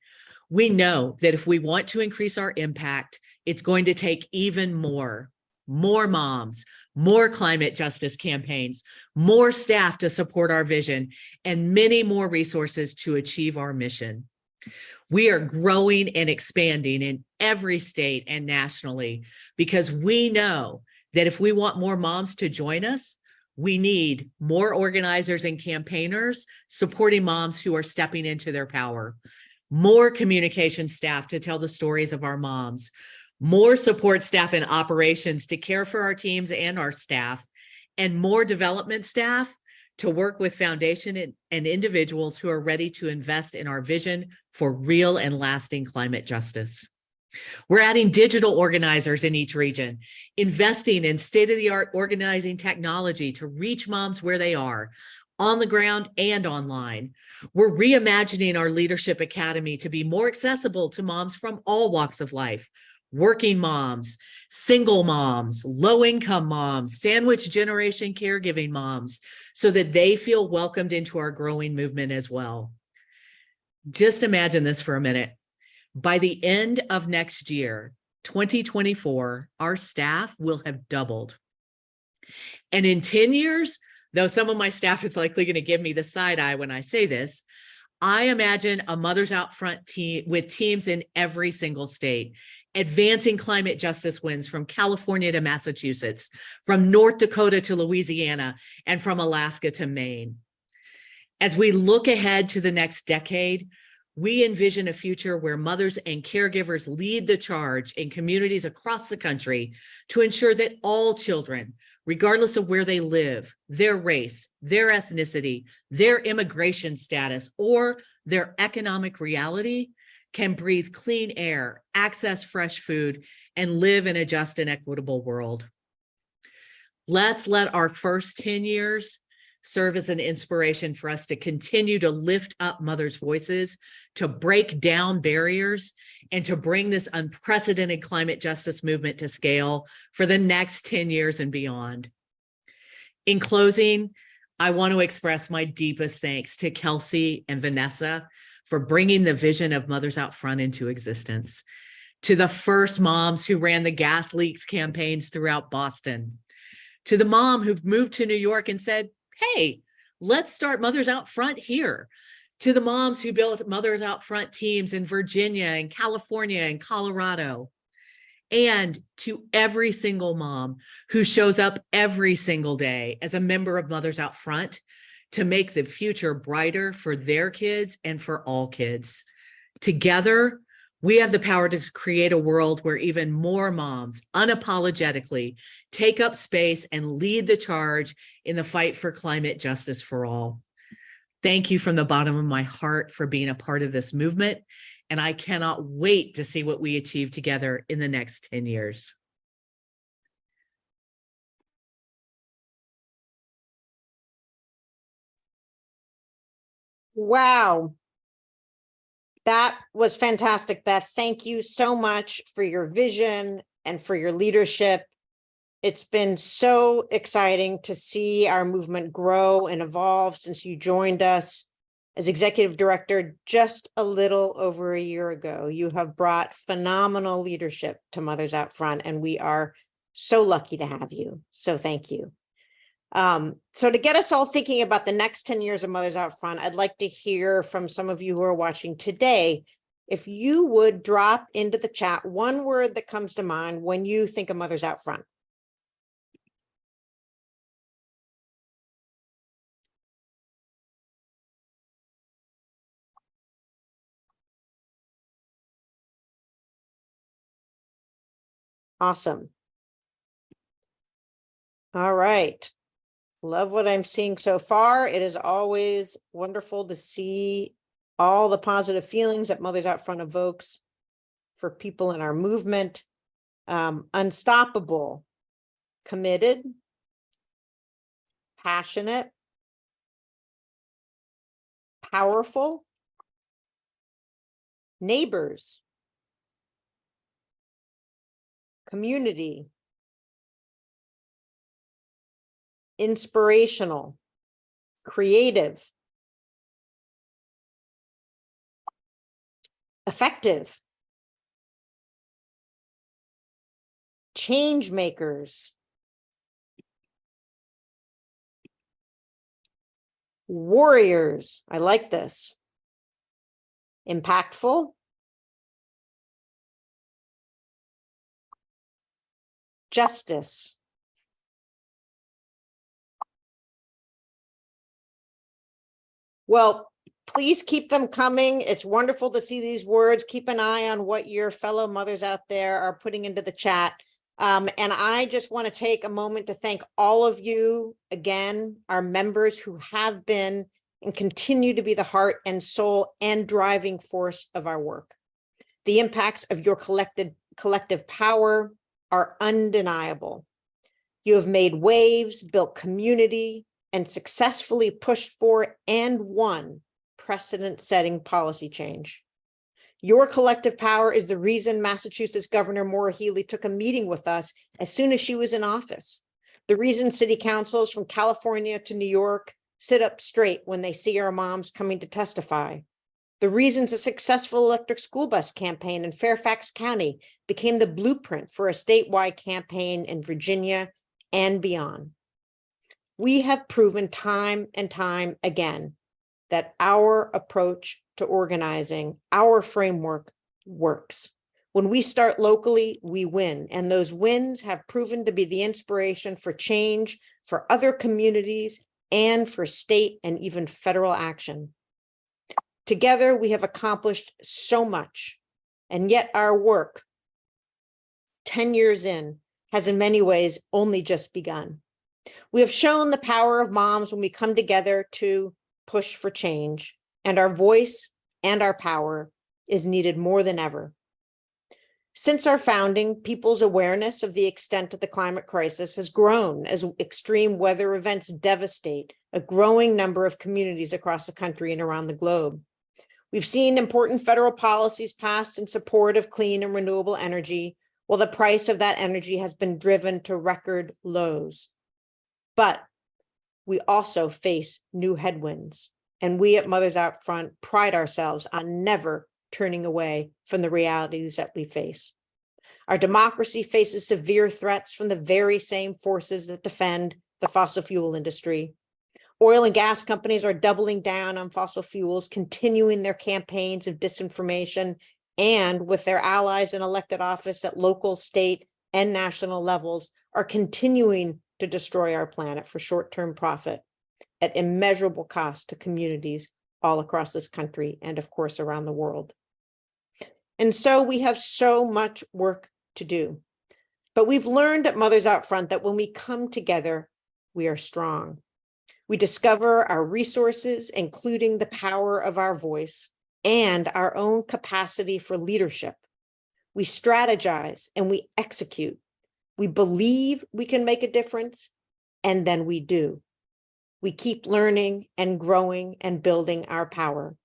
We know that if we want to increase our impact, it's going to take even more moms, more climate justice campaigns, more staff to support our vision, and many more resources to achieve our mission. We are growing and expanding in every state and nationally because we know that if we want more moms to join us, we need more organizers and campaigners supporting moms who are stepping into their power, more communication staff to tell the stories of our moms, more support staff and operations to care for our teams and our staff, and more development staff to work with foundation and individuals who are ready to invest in our vision for real and lasting climate justice. We're adding digital organizers in each region, investing in state-of-the-art organizing technology to reach moms where they are, on the ground and online. We're reimagining our Leadership Academy to be more accessible to moms from all walks of life, working moms, single moms, low-income moms, sandwich generation caregiving moms, so that they feel welcomed into our growing movement as well. Just imagine this for a minute. By the end of next year, 2024, our staff will have doubled. And in 10 years, though some of my staff is likely going to give me the side eye when I say this, I imagine a Mothers Out Front team with teams in every single state, advancing climate justice wins from California to Massachusetts, from North Dakota to Louisiana, and from Alaska to Maine. As we look ahead to the next decade, we envision a future where mothers and caregivers lead the charge in communities across the country to ensure that all children, regardless of where they live, their race, their ethnicity, their immigration status, or their economic reality, can breathe clean air, access fresh food, and live in a just and equitable world. Let's let our first 10 years serve as an inspiration for us to continue to lift up mothers' voices, to break down barriers, and to bring this unprecedented climate justice movement to scale for the next 10 years and beyond. In closing, I want to express my deepest thanks to Kelsey and Vanessa for bringing the vision of Mothers Out Front into existence, to the first moms who ran the gas leaks campaigns throughout Boston, to the mom who moved to New York and said, hey, let's start Mothers Out Front here, to the moms who built Mothers Out Front teams in Virginia and California and Colorado, and to every single mom who shows up every single day as a member of Mothers Out Front to make the future brighter for their kids and for all kids. Together, we have the power to create a world where even more moms unapologetically take up space and lead the charge in the fight for climate justice for all. Thank you from the bottom of my heart for being a part of this movement, and I cannot wait to see what we achieve together in the next 10 years. Wow. That was fantastic, Beth. Thank you so much for your vision and for your leadership. It's been so exciting to see our movement grow and evolve since you joined us as executive director just a little over a year ago. You have brought phenomenal leadership to Mothers Out Front, and we are so lucky to have you. So thank you. So to get us all thinking about the next 10 years of Mothers Out Front, I'd like to hear from some of you who are watching today. If you would drop into the chat one word that comes to mind when you think of Mothers Out Front. Awesome. All right. Love what I'm seeing so far. It is always wonderful to see all the positive feelings that Mothers Out Front evokes for people in our movement. Unstoppable, committed, passionate, powerful, neighbors, community, inspirational, creative, effective, change makers, warriors. I like this. Impactful, justice, well, please keep them coming. It's wonderful to see these words. Keep an eye on what your fellow mothers out there are putting into the chat. And I just want to take a moment to thank all of you, again, our members who have been and continue to be the heart and soul and driving force of our work. The impacts of your collective power are undeniable. You have made waves, built community, and successfully pushed for and won precedent-setting policy change. Your collective power is the reason Massachusetts Governor Maura Healey took a meeting with us as soon as she was in office. The reason city councils from California to New York sit up straight when they see our moms coming to testify. The reasons a successful electric school bus campaign in Fairfax County became the blueprint for a statewide campaign in Virginia and beyond. We have proven time and time again that our approach to organizing, our framework works. When we start locally, we win, and those wins have proven to be the inspiration for change for other communities and for state and even federal action. Together, we have accomplished so much, and yet our work, 10 years in, has in many ways only just begun. We have shown the power of moms when we come together to push for change, and our voice and our power is needed more than ever. Since our founding, people's awareness of the extent of the climate crisis has grown as extreme weather events devastate a growing number of communities across the country and around the globe. We've seen important federal policies passed in support of clean and renewable energy, while the price of that energy has been driven to record lows. But we also face new headwinds, and we at Mothers Out Front pride ourselves on never turning away from the realities that we face. Our democracy faces severe threats from the very same forces that defend the fossil fuel industry. Oil and gas companies are doubling down on fossil fuels, continuing their campaigns of disinformation, and with their allies in elected office at local, state, and national levels, are continuing to destroy our planet for short-term profit at immeasurable cost to communities all across this country and, of course, around the world. And so we have so much work to do. But we've learned at Mothers Out Front that when we come together, we are strong. We discover our resources, including the power of our voice and our own capacity for leadership. We strategize and we execute. We believe we can make a difference, and then we do. We keep learning and growing and building our power.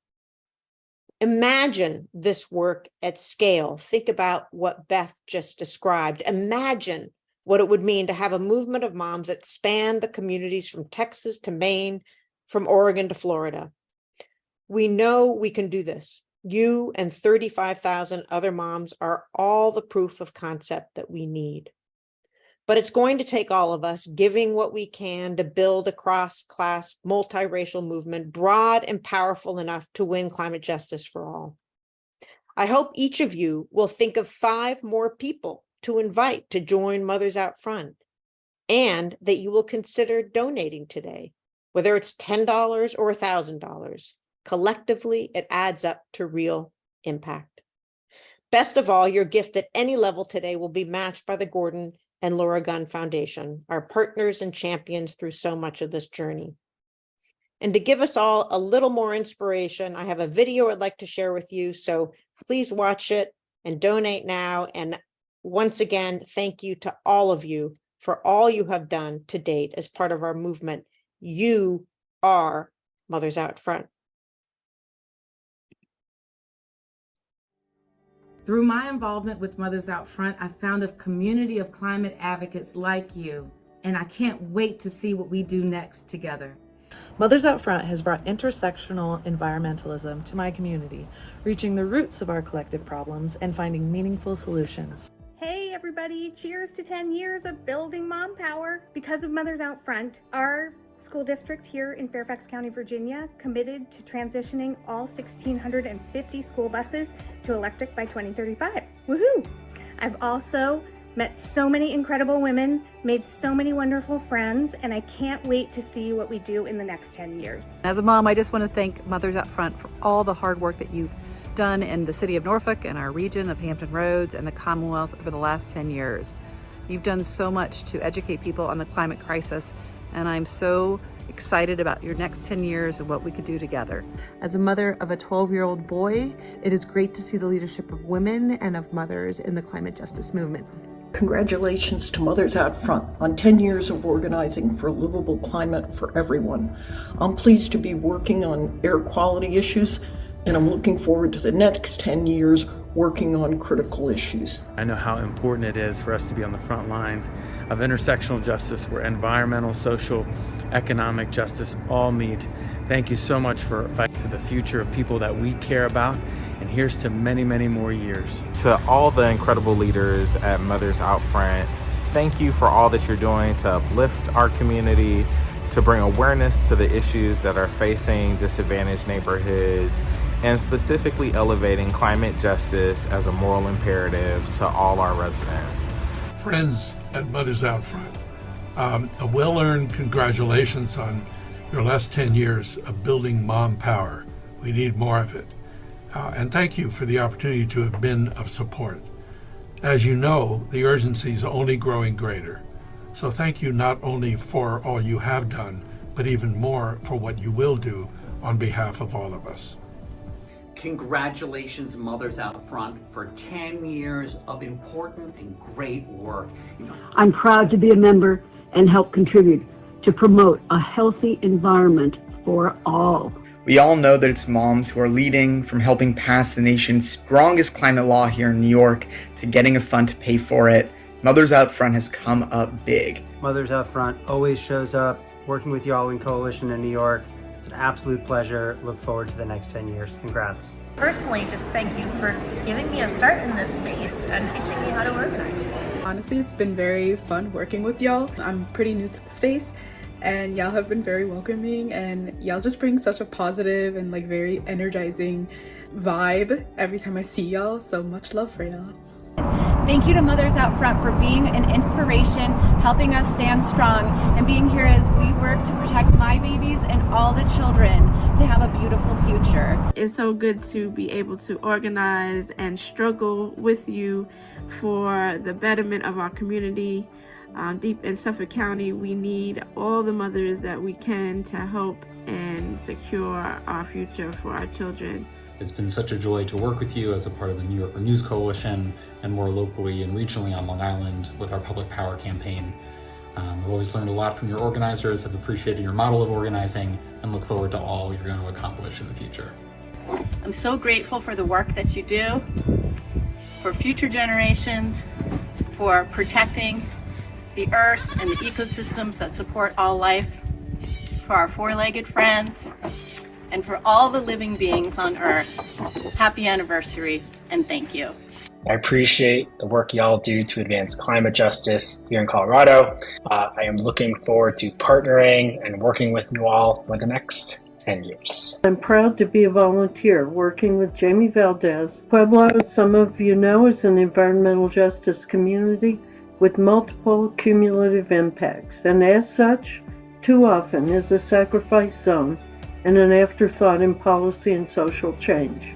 Imagine this work at scale. Think about what Beth just described. Imagine what it would mean to have a movement of moms that span the communities from Texas to Maine, from Oregon to Florida. We know we can do this. You and 35,000 other moms are all the proof of concept that we need. But it's going to take all of us giving what we can to build a cross-class, multiracial movement, broad and powerful enough to win climate justice for all. I hope each of you will think of 5 more people to invite to join Mothers Out Front, and that you will consider donating today, whether it's $10 or $1,000. Collectively, it adds up to real impact. Best of all, your gift at any level today will be matched by the Gordon and Laura Gunn Foundation, our partners and champions through so much of this journey. And to give us all a little more inspiration, I have a video I'd like to share with you, so please watch it and donate now. And once again, thank you to all of you for all you have done to date as part of our movement You are Mothers Out Front. Through my involvement with Mothers Out Front, I found a community of climate advocates like you, and I can't wait to see what we do next together. Mothers Out Front has brought intersectional environmentalism to my community, reaching the roots of our collective problems and finding meaningful solutions. Hey everybody, cheers to 10 years of building mom power. Because of Mothers Out Front, our school district here in Fairfax County, Virginia, committed to transitioning all 1,650 school buses to electric by 2035. Woohoo! I've also met so many incredible women, made so many wonderful friends, and I can't wait to see what we do in the next 10 years. As a mom, I just want to thank Mothers Out Front for all the hard work that you've done in the city of Norfolk and our region of Hampton Roads and the Commonwealth over the last 10 years. You've done so much to educate people on the climate crisis, and I'm so excited about your next 10 years and what we could do together. As a mother of a 12-year-old boy, it is great to see the leadership of women and of mothers in the climate justice movement. Congratulations to Mothers Out Front on 10 years of organizing for a livable climate for everyone. I'm pleased to be working on air quality issues, and I'm looking forward to the next 10 years working on critical issues. I know how important it is for us to be on the front lines of intersectional justice where environmental, social, economic justice all meet. Thank you so much for fighting for the future of people that we care about, and here's to many, many more years. To all the incredible leaders at Mothers Out Front, thank you for all that you're doing to uplift our community, to bring awareness to the issues that are facing disadvantaged neighborhoods, and specifically elevating climate justice as a moral imperative to all our residents. Friends at Mothers Out Front, a well-earned congratulations on your last 10 years of building mom power. We need more of it. And thank you for the opportunity to have been of support. As you know, the urgency is only growing greater. So thank you not only for all you have done, but even more for what you will do on behalf of all of us. Congratulations, Mothers Out Front, for 10 years of important and great work. I'm proud to be a member and help contribute to promote a healthy environment for all. We all know that it's moms who are leading, from helping pass the nation's strongest climate law here in New York to getting a fund to pay for it. Mothers Out Front has come up big. Mothers Out Front always shows up, working with y'all in coalition in New York. It's an absolute pleasure. Look forward to the next 10 years. Congrats. Personally, just thank you for giving me a start in this space and teaching me how to organize. Honestly, it's been very fun working with y'all. I'm pretty new to the space, and y'all have been very welcoming, and y'all just bring such a positive and very energizing vibe every time I see y'all. So much love for y'all. Thank you to Mothers Out Front for being an inspiration, helping us stand strong, and being here as we work to protect my babies and all the children to have a beautiful future. It's so good to be able to organize and struggle with you for the betterment of our community. Deep in Suffolk County, we need all the mothers that we can to help and secure our future for our children. It's been such a joy to work with you as a part of the New Yorker News Coalition, and more locally and regionally on Long Island with our Public Power campaign. I've always learned a lot from your organizers, have appreciated your model of organizing, and look forward to all you're going to accomplish in the future. I'm so grateful for the work that you do, for future generations, for protecting the earth and the ecosystems that support all life, for our four-legged friends, and for all the living beings on Earth. Happy anniversary, and thank you. I appreciate the work y'all do to advance climate justice here in Colorado. I am looking forward to partnering and working with you all for the next 10 years. I'm proud to be a volunteer working with Jamie Valdez. Pueblo, as some of you know, is an environmental justice community with multiple cumulative impacts, and as such, too often is a sacrifice zone and an afterthought in policy and social change.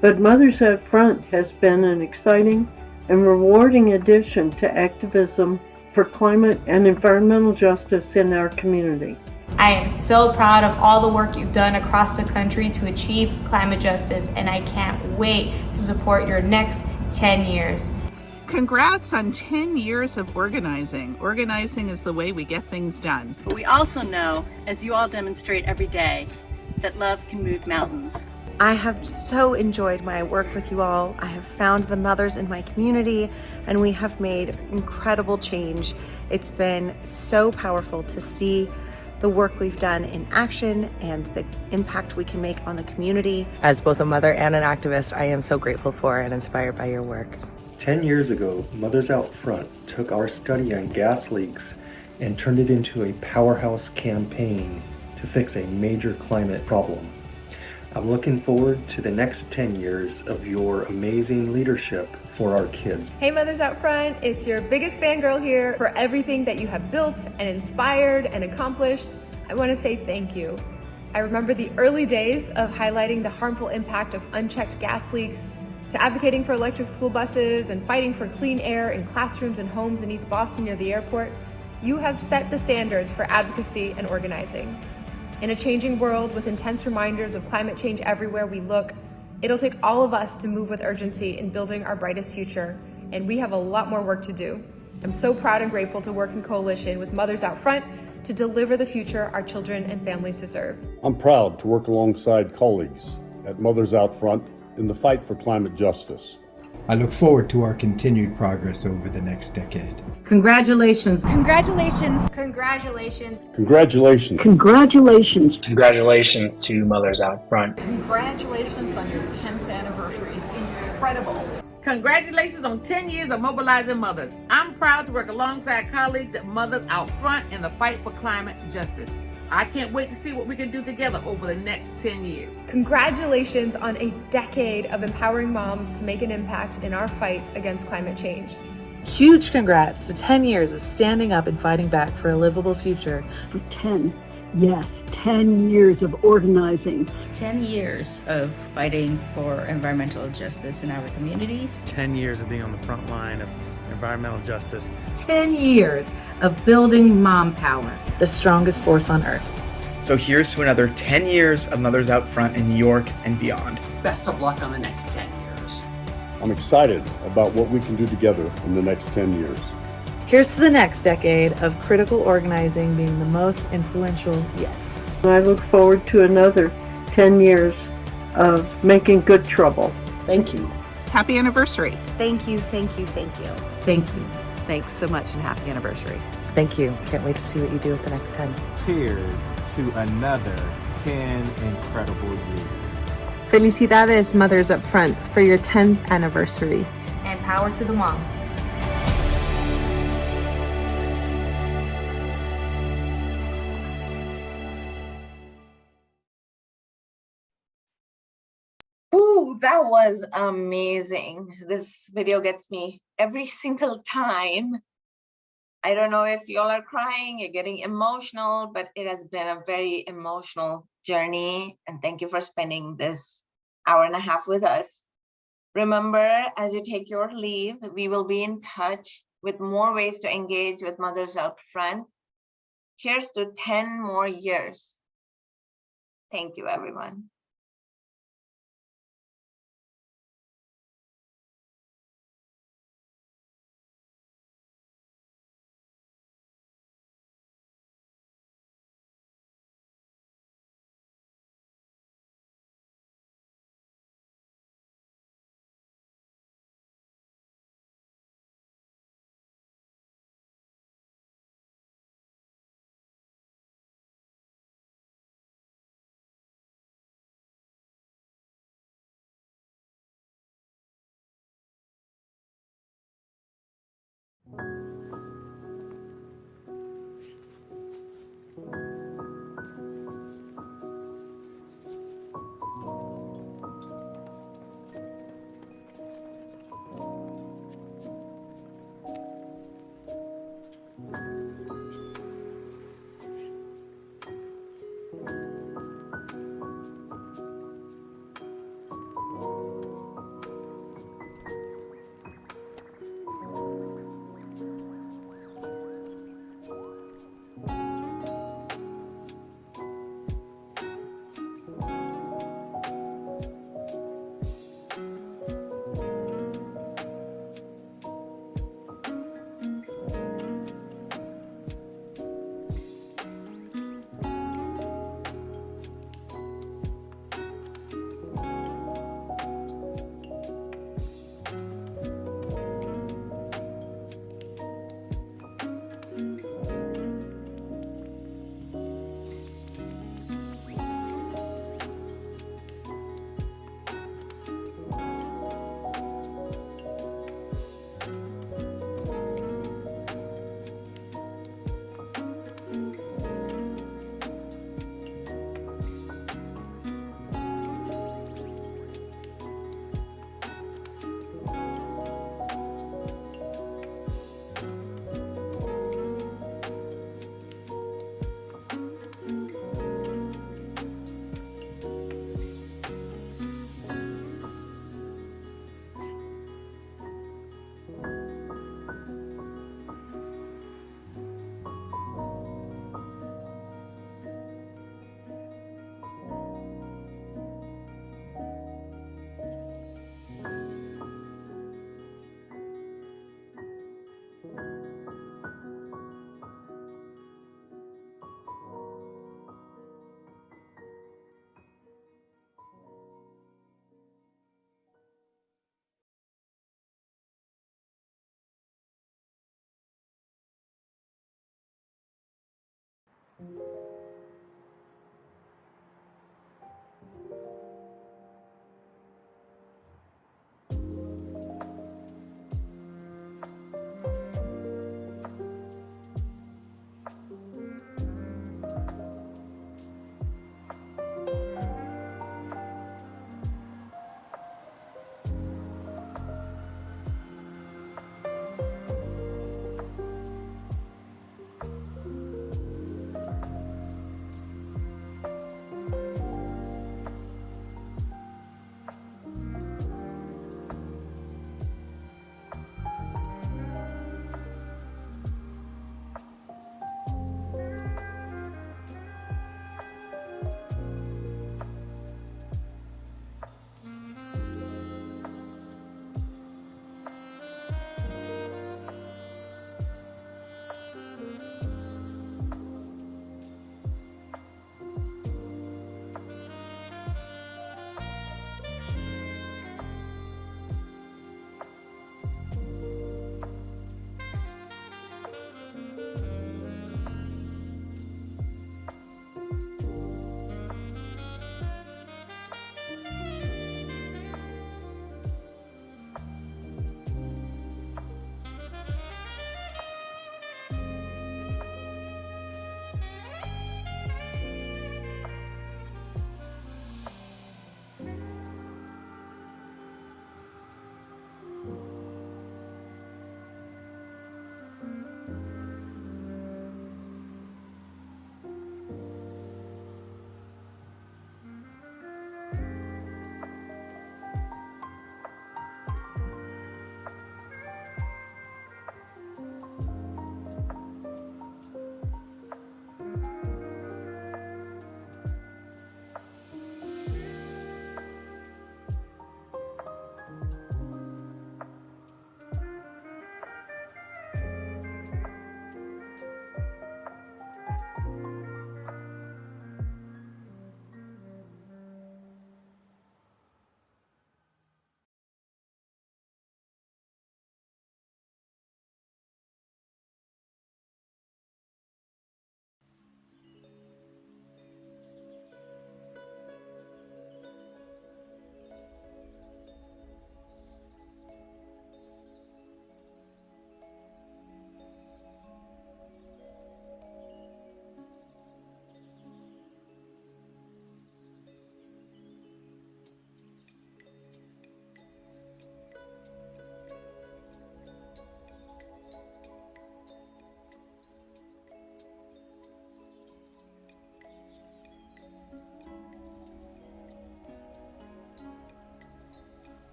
But Mothers Out Front has been an exciting and rewarding addition to activism for climate and environmental justice in our community. I am so proud of all the work you've done across the country to achieve climate justice, and I can't wait to support your next 10 years. Congrats on 10 years of organizing. Organizing is the way we get things done. But we also know, as you all demonstrate every day, that love can move mountains. I have so enjoyed my work with you all. I have found the mothers in my community and we have made incredible change. It's been so powerful to see the work we've done in action and the impact we can make on the community. As both a mother and an activist, I am so grateful for and inspired by your work. 10 years ago, Mothers Out Front took our study on gas leaks and turned it into a powerhouse campaign to fix a major climate problem. I'm looking forward to the next 10 years of your amazing leadership for our kids. Hey Mothers Out Front, it's your biggest fangirl here for everything that you have built and inspired and accomplished. I want to say thank you. I remember the early days of highlighting the harmful impact of unchecked gas leaks, to advocating for electric school buses and fighting for clean air in classrooms and homes in East Boston near the airport. You have set the standards for advocacy and organizing. In a changing world with intense reminders of climate change everywhere we look, it'll take all of us to move with urgency in building our brightest future, and we have a lot more work to do. I'm so proud and grateful to work in coalition with Mothers Out Front to deliver the future our children and families deserve. I'm proud to work alongside colleagues at Mothers Out Front in the fight for climate justice. I look forward to our continued progress over the next decade. Congratulations. Congratulations. Congratulations. Congratulations. Congratulations. Congratulations to Mothers Out Front. Congratulations on your 10th anniversary. It's incredible. Congratulations on 10 years of mobilizing mothers. I'm proud to work alongside colleagues at Mothers Out Front in the fight for climate justice. I can't wait to see what we can do together over the next 10 years. Congratulations on a decade of empowering moms to make an impact in our fight against climate change. Huge congrats to 10 years of standing up and fighting back for a livable future. For 10 years of organizing. 10 years of fighting for environmental justice in our communities. 10 years of being on the front line of environmental justice. 10 years of building mom power. The strongest force on earth. So here's to another 10 years of Mothers Out Front in New York and beyond. Best of luck on the next 10 years. I'm excited about what we can do together in the next 10 years. Here's to the next decade of critical organizing being the most influential yet. I look forward to another 10 years of making good trouble. Thank you. Happy anniversary. Thank you, thank you, thank you. Thank you. Thanks so much and happy anniversary. Thank you. Can't wait to see what you do with the next 10. Cheers to another 10 incredible years. Felicidades, Mothers Up Front, for your 10th anniversary. And power to the moms. Ooh, that was amazing. This video gets me every single time. I don't know if y'all are crying, you're getting emotional, but it has been a very emotional journey. And thank you for spending this hour and a half with us. Remember, as you take your leave, we will be in touch with more ways to engage with Mothers Out Front. Here's to 10 more years. Thank you, everyone.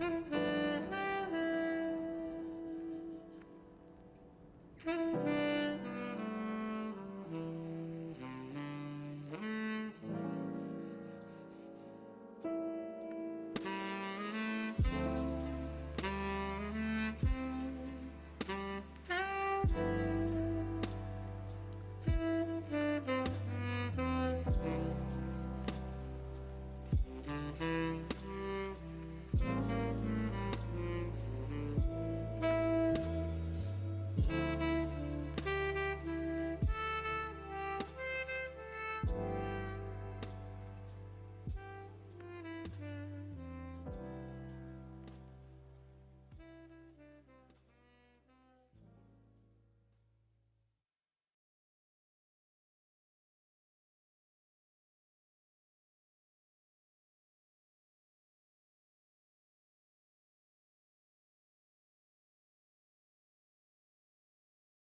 Thank you.